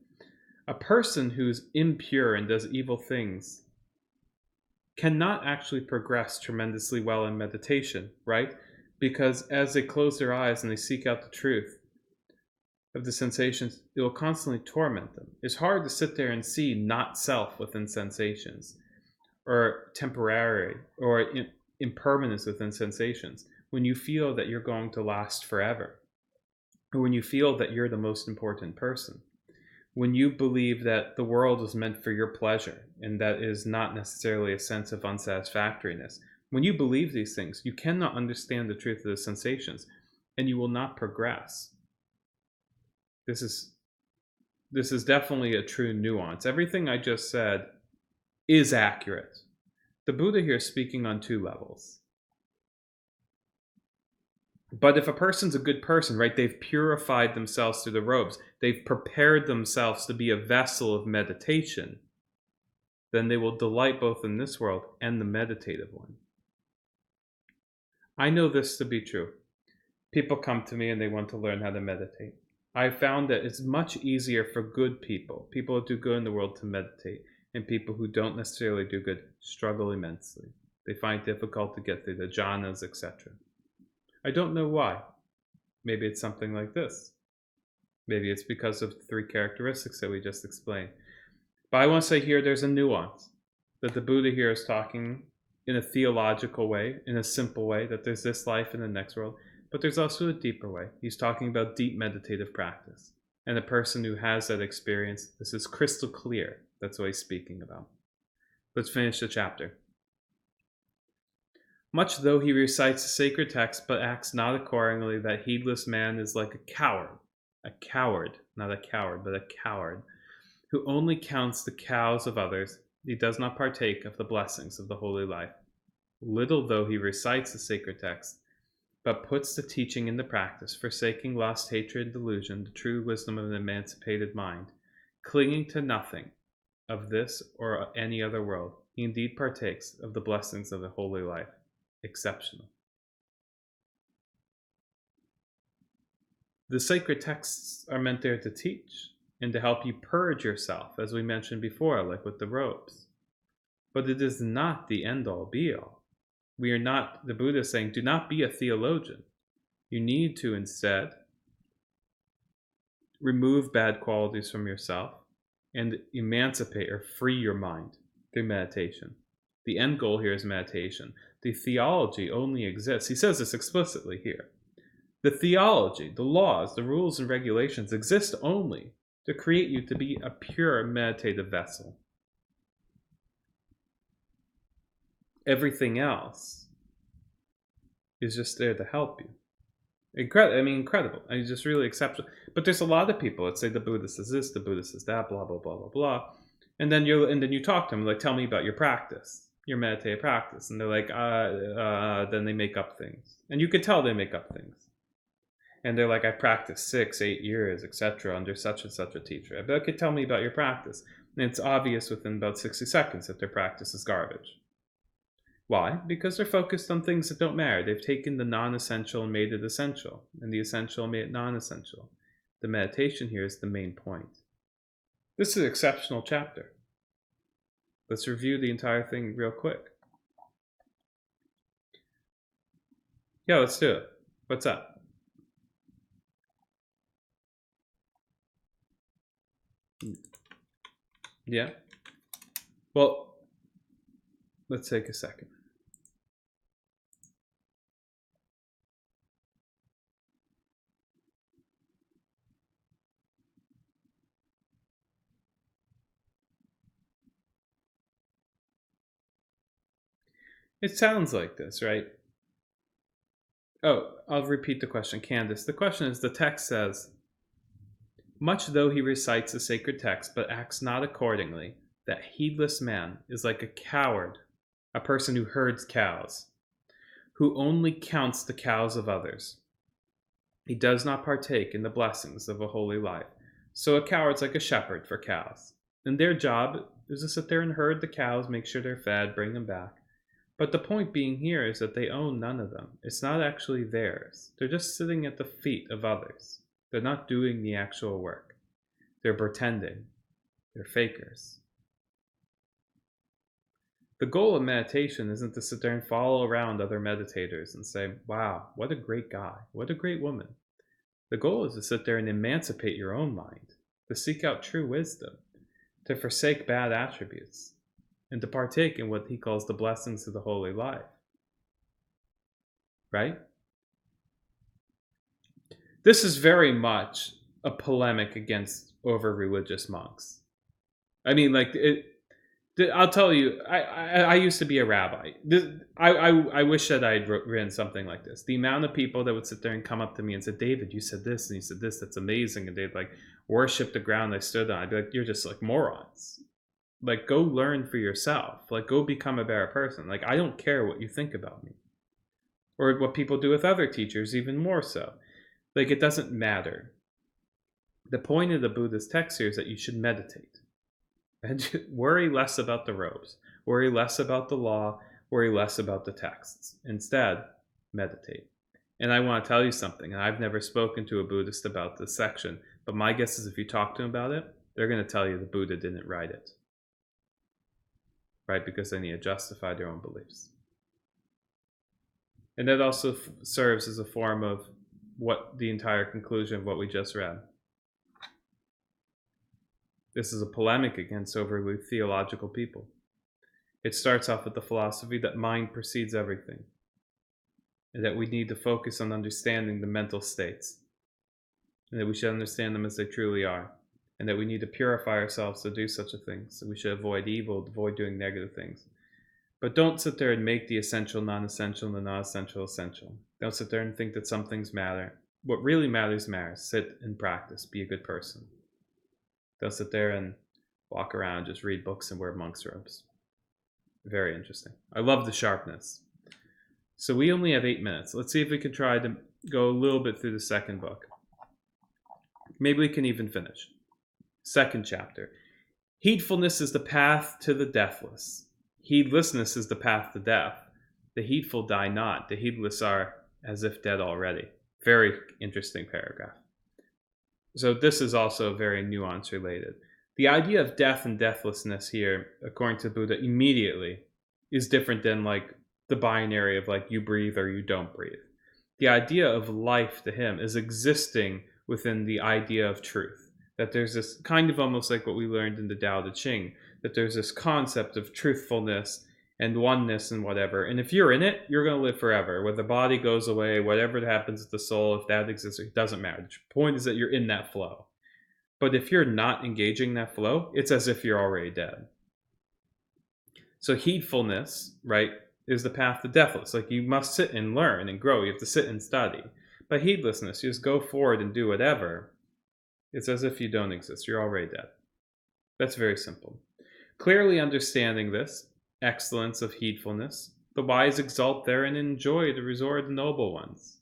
A person who's impure and does evil things cannot actually progress tremendously well in meditation, right? Because as they close their eyes and they seek out the truth of the sensations, it will constantly torment them. It's hard to sit there and see not self within sensations, or temporary, or impermanence within sensations, when you feel that you're going to last forever, or when you feel that you're the most important person, when you believe that the world is meant for your pleasure and that is not necessarily a sense of unsatisfactoriness. When you believe these things, you cannot understand the truth of the sensations, and you will not progress. This is definitely a true nuance. Everything I just said is accurate. The Buddha here is speaking on two levels. But if a person's a good person, right, they've purified themselves through the robes, they've prepared themselves to be a vessel of meditation, then they will delight both in this world and the meditative one. I know this to be true. People come to me and they want to learn how to meditate. I found that it's much easier for good people who do good in the world, to meditate, and people who don't necessarily do good struggle immensely. They find it difficult to get through the jhanas, etc. I don't know why. Maybe it's something like this. Maybe it's because of the three characteristics that we just explained. But I want to say here there's a nuance, that the Buddha here is talking in a theological way, in a simple way, that there's this life and the next world. But there's also a deeper way. He's talking about deep meditative practice. And a person who has that experience, this is crystal clear. That's what he's speaking about. Let's finish the chapter. Much though he recites the sacred text, but acts not accordingly, that heedless man is like a coward, not a coward, but a coward, who only counts the cows of others. He does not partake of the blessings of the holy life. Little though he recites the sacred text, but puts the teaching into practice, forsaking lust, hatred, and delusion, the true wisdom of an emancipated mind, clinging to nothing of this or any other world, he indeed partakes of the blessings of the holy life. Exceptional. The sacred texts are meant there to teach and to help you purge yourself, as we mentioned before, like with the robes. But it is not the end-all be-all. We are not, the Buddha is saying, do not be a theologian. You need to instead remove bad qualities from yourself and emancipate or free your mind through meditation. The end goal here is meditation. The theology only exists. He says this explicitly here. The theology, the laws, the rules and regulations exist only to create you to be a pure meditative vessel. Everything else is just there to help you. Incredible. I mean, just really exceptional. But there's a lot of people that say the Buddha says this, the Buddha says that, blah, blah, blah, blah, blah. And then you talk to them, like, tell me about your practice, your meditative practice. And they're like, then they make up things. And you could tell they make up things. And they're like, I practiced 6-8 years, etc., under such and such a teacher. But okay, tell me about your practice. And it's obvious within about 60 seconds that their practice is garbage. Why? Because they're focused on things that don't matter. They've taken the non-essential and made it essential, and the essential made it non-essential. The meditation here is the main point. This is an exceptional chapter. Let's review the entire thing real quick. Yeah, let's do it. What's up? Yeah? Well, let's take a second. It sounds like this, right? Oh, I'll repeat the question. Candace, the question is, the text says, much though he recites the sacred text, but acts not accordingly, that heedless man is like a coward, a person who herds cows, who only counts the cows of others. He does not partake in the blessings of a holy life. So a coward's like a shepherd for cows. And their job is to sit there and herd the cows, make sure they're fed, bring them back. But the point being here is that they own none of them. It's not actually theirs. They're just sitting at the feet of others. They're not doing the actual work. They're pretending. They're fakers. The goal of meditation isn't to sit there and follow around other meditators and say, wow, what a great guy, what a great woman. The goal is to sit there and emancipate your own mind, to seek out true wisdom, to forsake bad attributes, and to partake in what he calls the blessings of the holy life. Right? This is very much a polemic against over-religious monks. I mean, like, I'll tell you, I used to be a rabbi. I wish that I had written something like this. The amount of people that would sit there and come up to me and say, David, you said this, and you said this, that's amazing. And they'd like worship the ground I stood on. I'd be like, you're just like morons. Like, go learn for yourself. Like, go become a better person. Like, I don't care what you think about me. Or what people do with other teachers, even more so. Like, it doesn't matter. The point of the Buddha's text here is that you should meditate. And worry less about the robes. Worry less about the law. Worry less about the texts. Instead, meditate. And I want to tell you something. And I've never spoken to a Buddhist about this section. But my guess is if you talk to them about it, they're going to tell you the Buddha didn't write it. Right? Because they need to justify their own beliefs. And that also serves as a form of what the entire conclusion of what we just read. This is a polemic against overly theological people. It starts off with the philosophy that mind precedes everything, and that we need to focus on understanding the mental states, and that we should understand them as they truly are, and that we need to purify ourselves to do such a thing. So we should avoid evil, avoid doing negative things. But don't sit there and make the essential non-essential and the non-essential essential. Don't sit there and think that some things matter. What really matters matters. Sit and practice. Be a good person. Don't sit there and walk around and just read books and wear monk's robes. Very interesting. I love the sharpness. So we only have 8 minutes. Let's see if we can try to go a little bit through the second book. Maybe we can even finish. Second chapter. Heedfulness is the path to the deathless. Heedlessness is the path to death. The heedful die not. The heedless are as if dead already. Very interesting paragraph. So this is also very nuance related. The idea of death and deathlessness here, according to Buddha, immediately is different than like the binary of like you breathe or you don't breathe. The idea of life to him is existing within the idea of truth. That there's this kind of almost like what we learned in the Tao Te Ching, that there's this concept of truthfulness and oneness and whatever. And if you're in it, you're going to live forever. Whether the body goes away, whatever happens to the soul, if that exists, it doesn't matter. The point is that you're in that flow. But if you're not engaging that flow, it's as if you're already dead. So heedfulness, right, is the path to deathless. Like you must sit and learn and grow. You have to sit and study. But heedlessness, you just go forward and do whatever. It's as if you don't exist. You're already dead. That's very simple. Clearly understanding this excellence of heedfulness, the wise exult therein and enjoy the resort of the noble ones.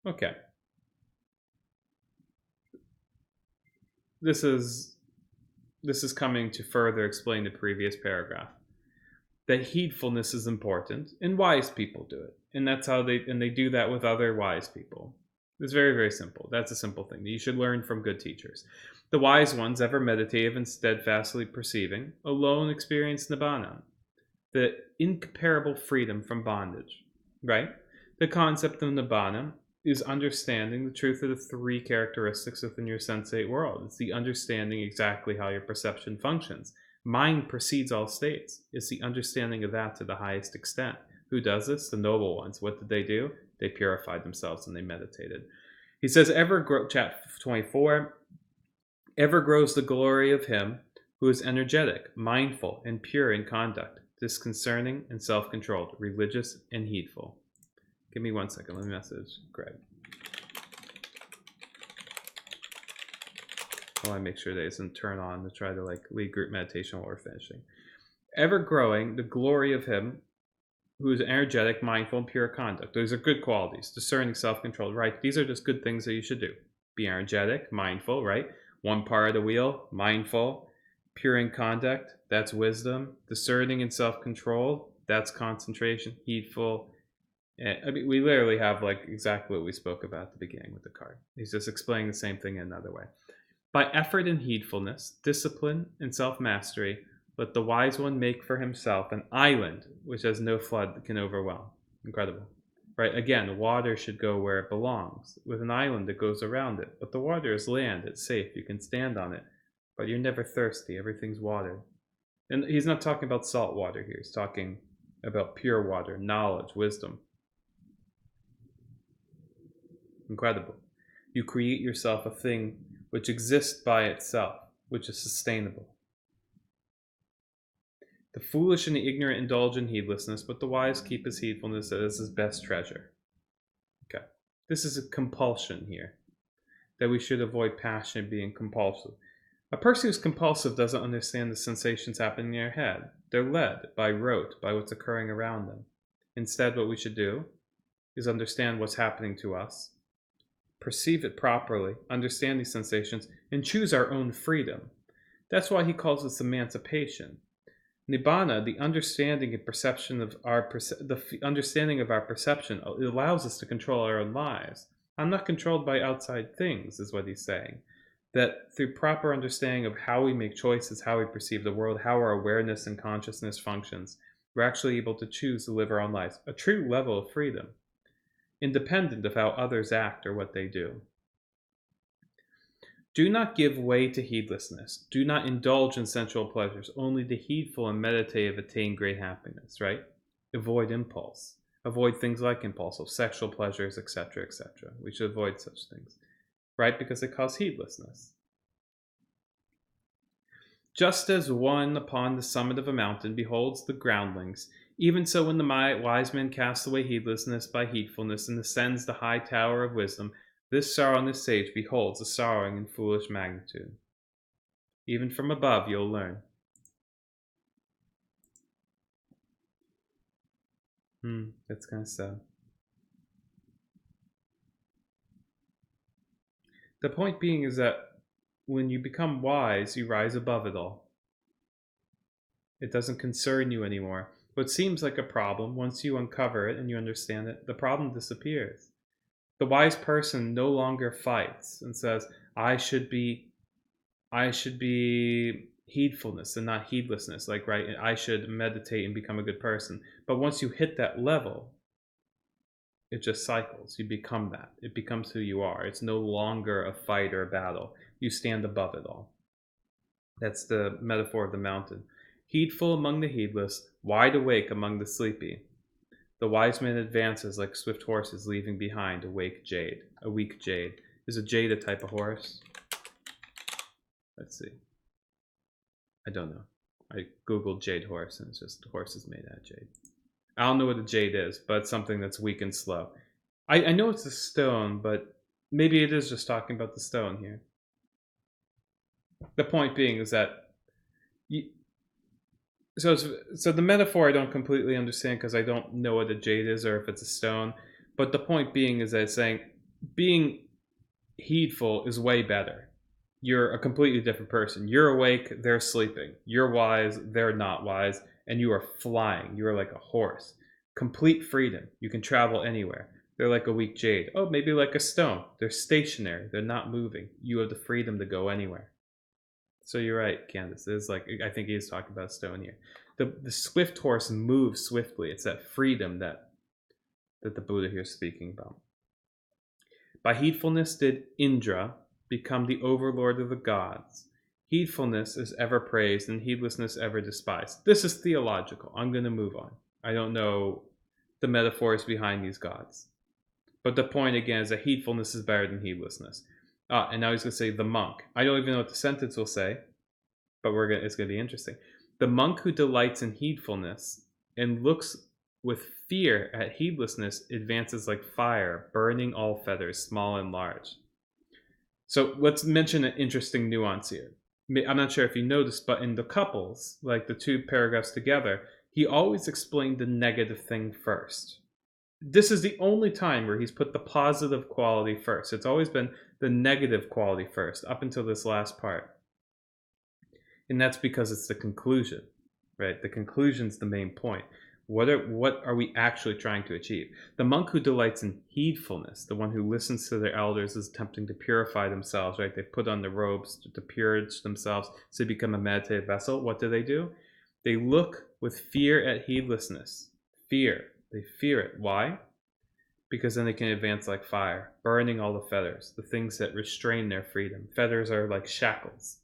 Okay. This is coming to further explain the previous paragraph. That heedfulness is important, and wise people do it. And that's how they do that with other wise people. It's very, very simple. That's a simple thing. You should learn from good teachers. The wise ones, ever meditative and steadfastly perceiving, alone experience nibbana, the incomparable freedom from bondage, right? The concept of nibbana is understanding the truth of the 3 characteristics within your sensate world. It's the understanding exactly how your perception functions. Mind precedes all states. It's the understanding of that to the highest extent. Who does this? The noble ones. What did they do? They purified themselves and they meditated. He says, chapter 24, ever grows the glory of him who is energetic, mindful, and pure in conduct, disconcerting and self-controlled, religious and heedful. Give me 1 second. Let me message Greg. I make sure that it doesn't turn on to try to like lead group meditation while we're finishing. Ever growing the glory of him who is energetic, mindful, and pure conduct. Those are good qualities. Discerning, self-controlled, right? These are just good things that you should do. Be energetic, mindful, right? One part of the wheel, mindful. Pure in conduct, that's wisdom. Discerning and self-controlled, that's concentration. Heedful. I mean, we literally have like exactly what we spoke about at the beginning with the card. He's just explaining the same thing in another way. By effort and heedfulness, discipline and self-mastery, Let the wise one make for himself an island which has no flood that can overwhelm. Incredible. Right? Again, water should go where it belongs. With an island that goes around it. But the water is land. It's safe. You can stand on it. But you're never thirsty. Everything's water. And he's not talking about salt water here. He's talking about pure water, knowledge, wisdom. Incredible. You create yourself a thing which exists by itself, which is sustainable. The foolish and the ignorant indulge in heedlessness, but the wise keep his heedfulness as his best treasure. Okay. This is a compulsion here, that we should avoid passion being compulsive. A person who's compulsive doesn't understand the sensations happening in their head. They're led by rote, by what's occurring around them. Instead, what we should do is understand what's happening to us, perceive it properly, understand these sensations, and choose our own freedom. That's why he calls this emancipation. Nibbana, the understanding and perception of understanding of our perception, it allows us to control our own lives. I'm not controlled by outside things, is what he's saying. That through proper understanding of how we make choices, how we perceive the world, how our awareness and consciousness functions, we're actually able to choose to live our own lives. A true level of freedom, independent of how others act or what they do. Do not give way to heedlessness. Do not indulge in sensual pleasures. Only the heedful and meditative attain great happiness, right? Avoid impulse. Avoid things like impulse, sexual pleasures, etc., etc. We should avoid such things, right? Because they cause heedlessness. Just as one upon the summit of a mountain beholds the groundlings, even so when the wise man casts away heedlessness by heedfulness and ascends the high tower of wisdom, this sorrowness sage beholds a sorrowing and foolish magnitude. Even from above you'll learn. That's kind of sad. The point being is that when you become wise, you rise above it all. It doesn't concern you anymore. What seems like a problem, once you uncover it and you understand it, the problem disappears. The wise person no longer fights and says, I should be heedfulness and not heedlessness, like, right? I should meditate and become a good person. But once you hit that level, it just cycles. You become that. It becomes who you are. It's no longer a fight or a battle. You stand above it all. That's the metaphor of the mountain. Heedful among the heedless, wide awake among the sleepy. The wise man advances like swift horses leaving behind a weak jade. A weak jade. Is a jade a type of horse? Let's see. I don't know. I googled jade horse and it's just horses made out of jade. I don't know what a jade is, but it's something that's weak and slow. I know it's a stone, but maybe it is just talking about the stone here. The point being is that so the metaphor I don't completely understand because I don't know what a jade is or if it's a stone. But the point being is that it's saying being heedful is way better. You're a completely different person. You're awake, they're sleeping. You're wise, they're not wise. And you are flying. You are like a horse. Complete freedom. You can travel anywhere. They're like a weak jade. Oh, maybe like a stone. They're stationary. They're not moving. You have the freedom to go anywhere. So you're right, Candace. It's like, I think he's talking about stone here. The swift horse moves swiftly. It's that freedom that the Buddha here is speaking about. By heedfulness did Indra become the overlord of the gods. Heedfulness is ever praised and heedlessness ever despised. This is theological. I'm going to move on. I don't know the metaphors behind these gods. But the point again is that heedfulness is better than heedlessness. And now he's going to say the monk. I don't even know what the sentence will say, but it's going to be interesting. The monk who delights in heedfulness and looks with fear at heedlessness advances like fire, burning all feathers, small and large. So let's mention an interesting nuance here. I'm not sure if you noticed, but in the couples, like the two paragraphs together, he always explained the negative thing first. This is the only time where he's put the positive quality first. It's always been the negative quality first, up until this last part. And that's because it's the conclusion, right? The conclusion's the main point. What are we actually trying to achieve? The monk who delights in heedfulness, the one who listens to their elders, is attempting to purify themselves, right? They put on the robes to purge themselves to become a meditative vessel. What do? They look with fear at heedlessness. Fear. They fear it. Why? Because then they can advance like fire, burning all the fetters, the things that restrain their freedom. Fetters are like shackles,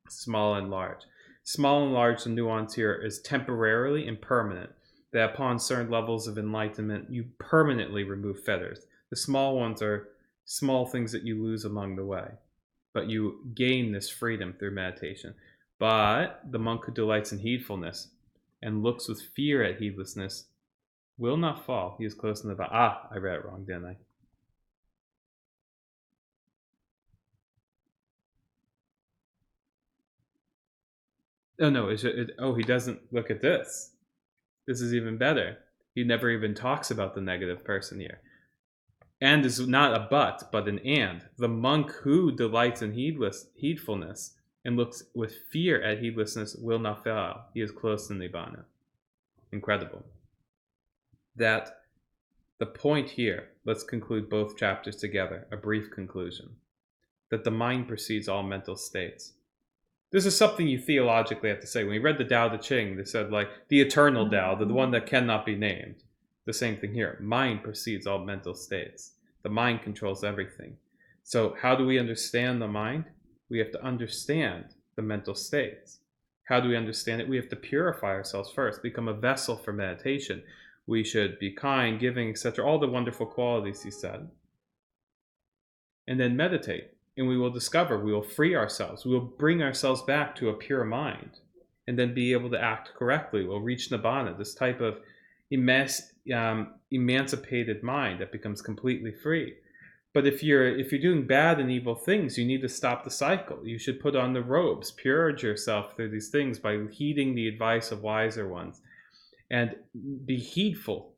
small and large. Small and large, the nuance here is temporarily and permanent, that upon certain levels of enlightenment, you permanently remove fetters. The small ones are small things that you lose along the way, but you gain this freedom through meditation. But the monk who delights in heedfulness and looks with fear at heedlessness will not fall. He is close in the body. I read it wrong, didn't I? Oh, no. He doesn't look at this. This is even better. He never even talks about the negative person here. And is not a but an and. The monk who delights in heedfulness and looks with fear at heedlessness will not fail. He is close to Nibbana. Incredible. That the point here, let's conclude both chapters together, a brief conclusion, that the mind precedes all mental states. This is something you theologically have to say. When you read the Tao Te Ching, they said, like, the eternal Tao, the one that cannot be named. The same thing here. Mind precedes all mental states. The mind controls everything. So how do we understand the mind? We have to understand the mental states. How do we understand it? We have to purify ourselves first, become a vessel for meditation. We should be kind, giving, etc. All the wonderful qualities he said. And then meditate. And we will discover, we will free ourselves. We will bring ourselves back to a pure mind. And then be able to act correctly. We'll reach Nibbana, this type of emancipated mind that becomes completely free. But if you're doing bad and evil things, you need to stop the cycle. You should put on the robes, purge yourself through these things by heeding the advice of wiser ones. And be heedful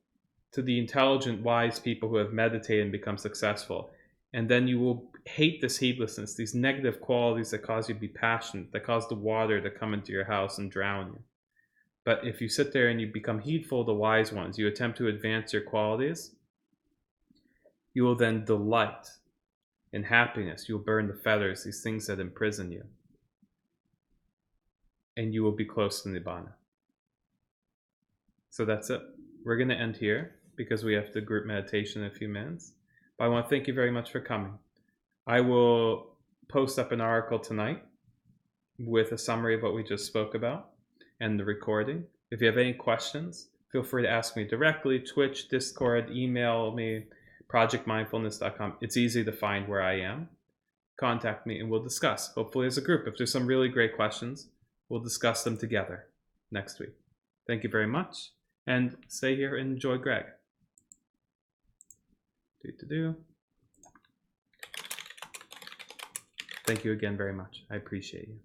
to the intelligent, wise people who have meditated and become successful. And then you will hate this heedlessness, these negative qualities that cause you to be passionate, that cause the water to come into your house and drown you. But if you sit there and you become heedful of the wise ones, you attempt to advance your qualities, you will then delight in happiness. You will burn the fetters, these things that imprison you. And you will be close to Nibbana. So that's it. We're going to end here because we have to group meditation in a few minutes. But I want to thank you very much for coming. I will post up an article tonight with a summary of what we just spoke about and the recording. If you have any questions, feel free to ask me directly. Twitch, Discord, email me, projectmindfulness.com. It's easy to find where I am. Contact me and we'll discuss. Hopefully as a group. If there's some really great questions, we'll discuss them together next week. Thank you very much. And stay here and enjoy Greg. Thank you again very much. I appreciate you.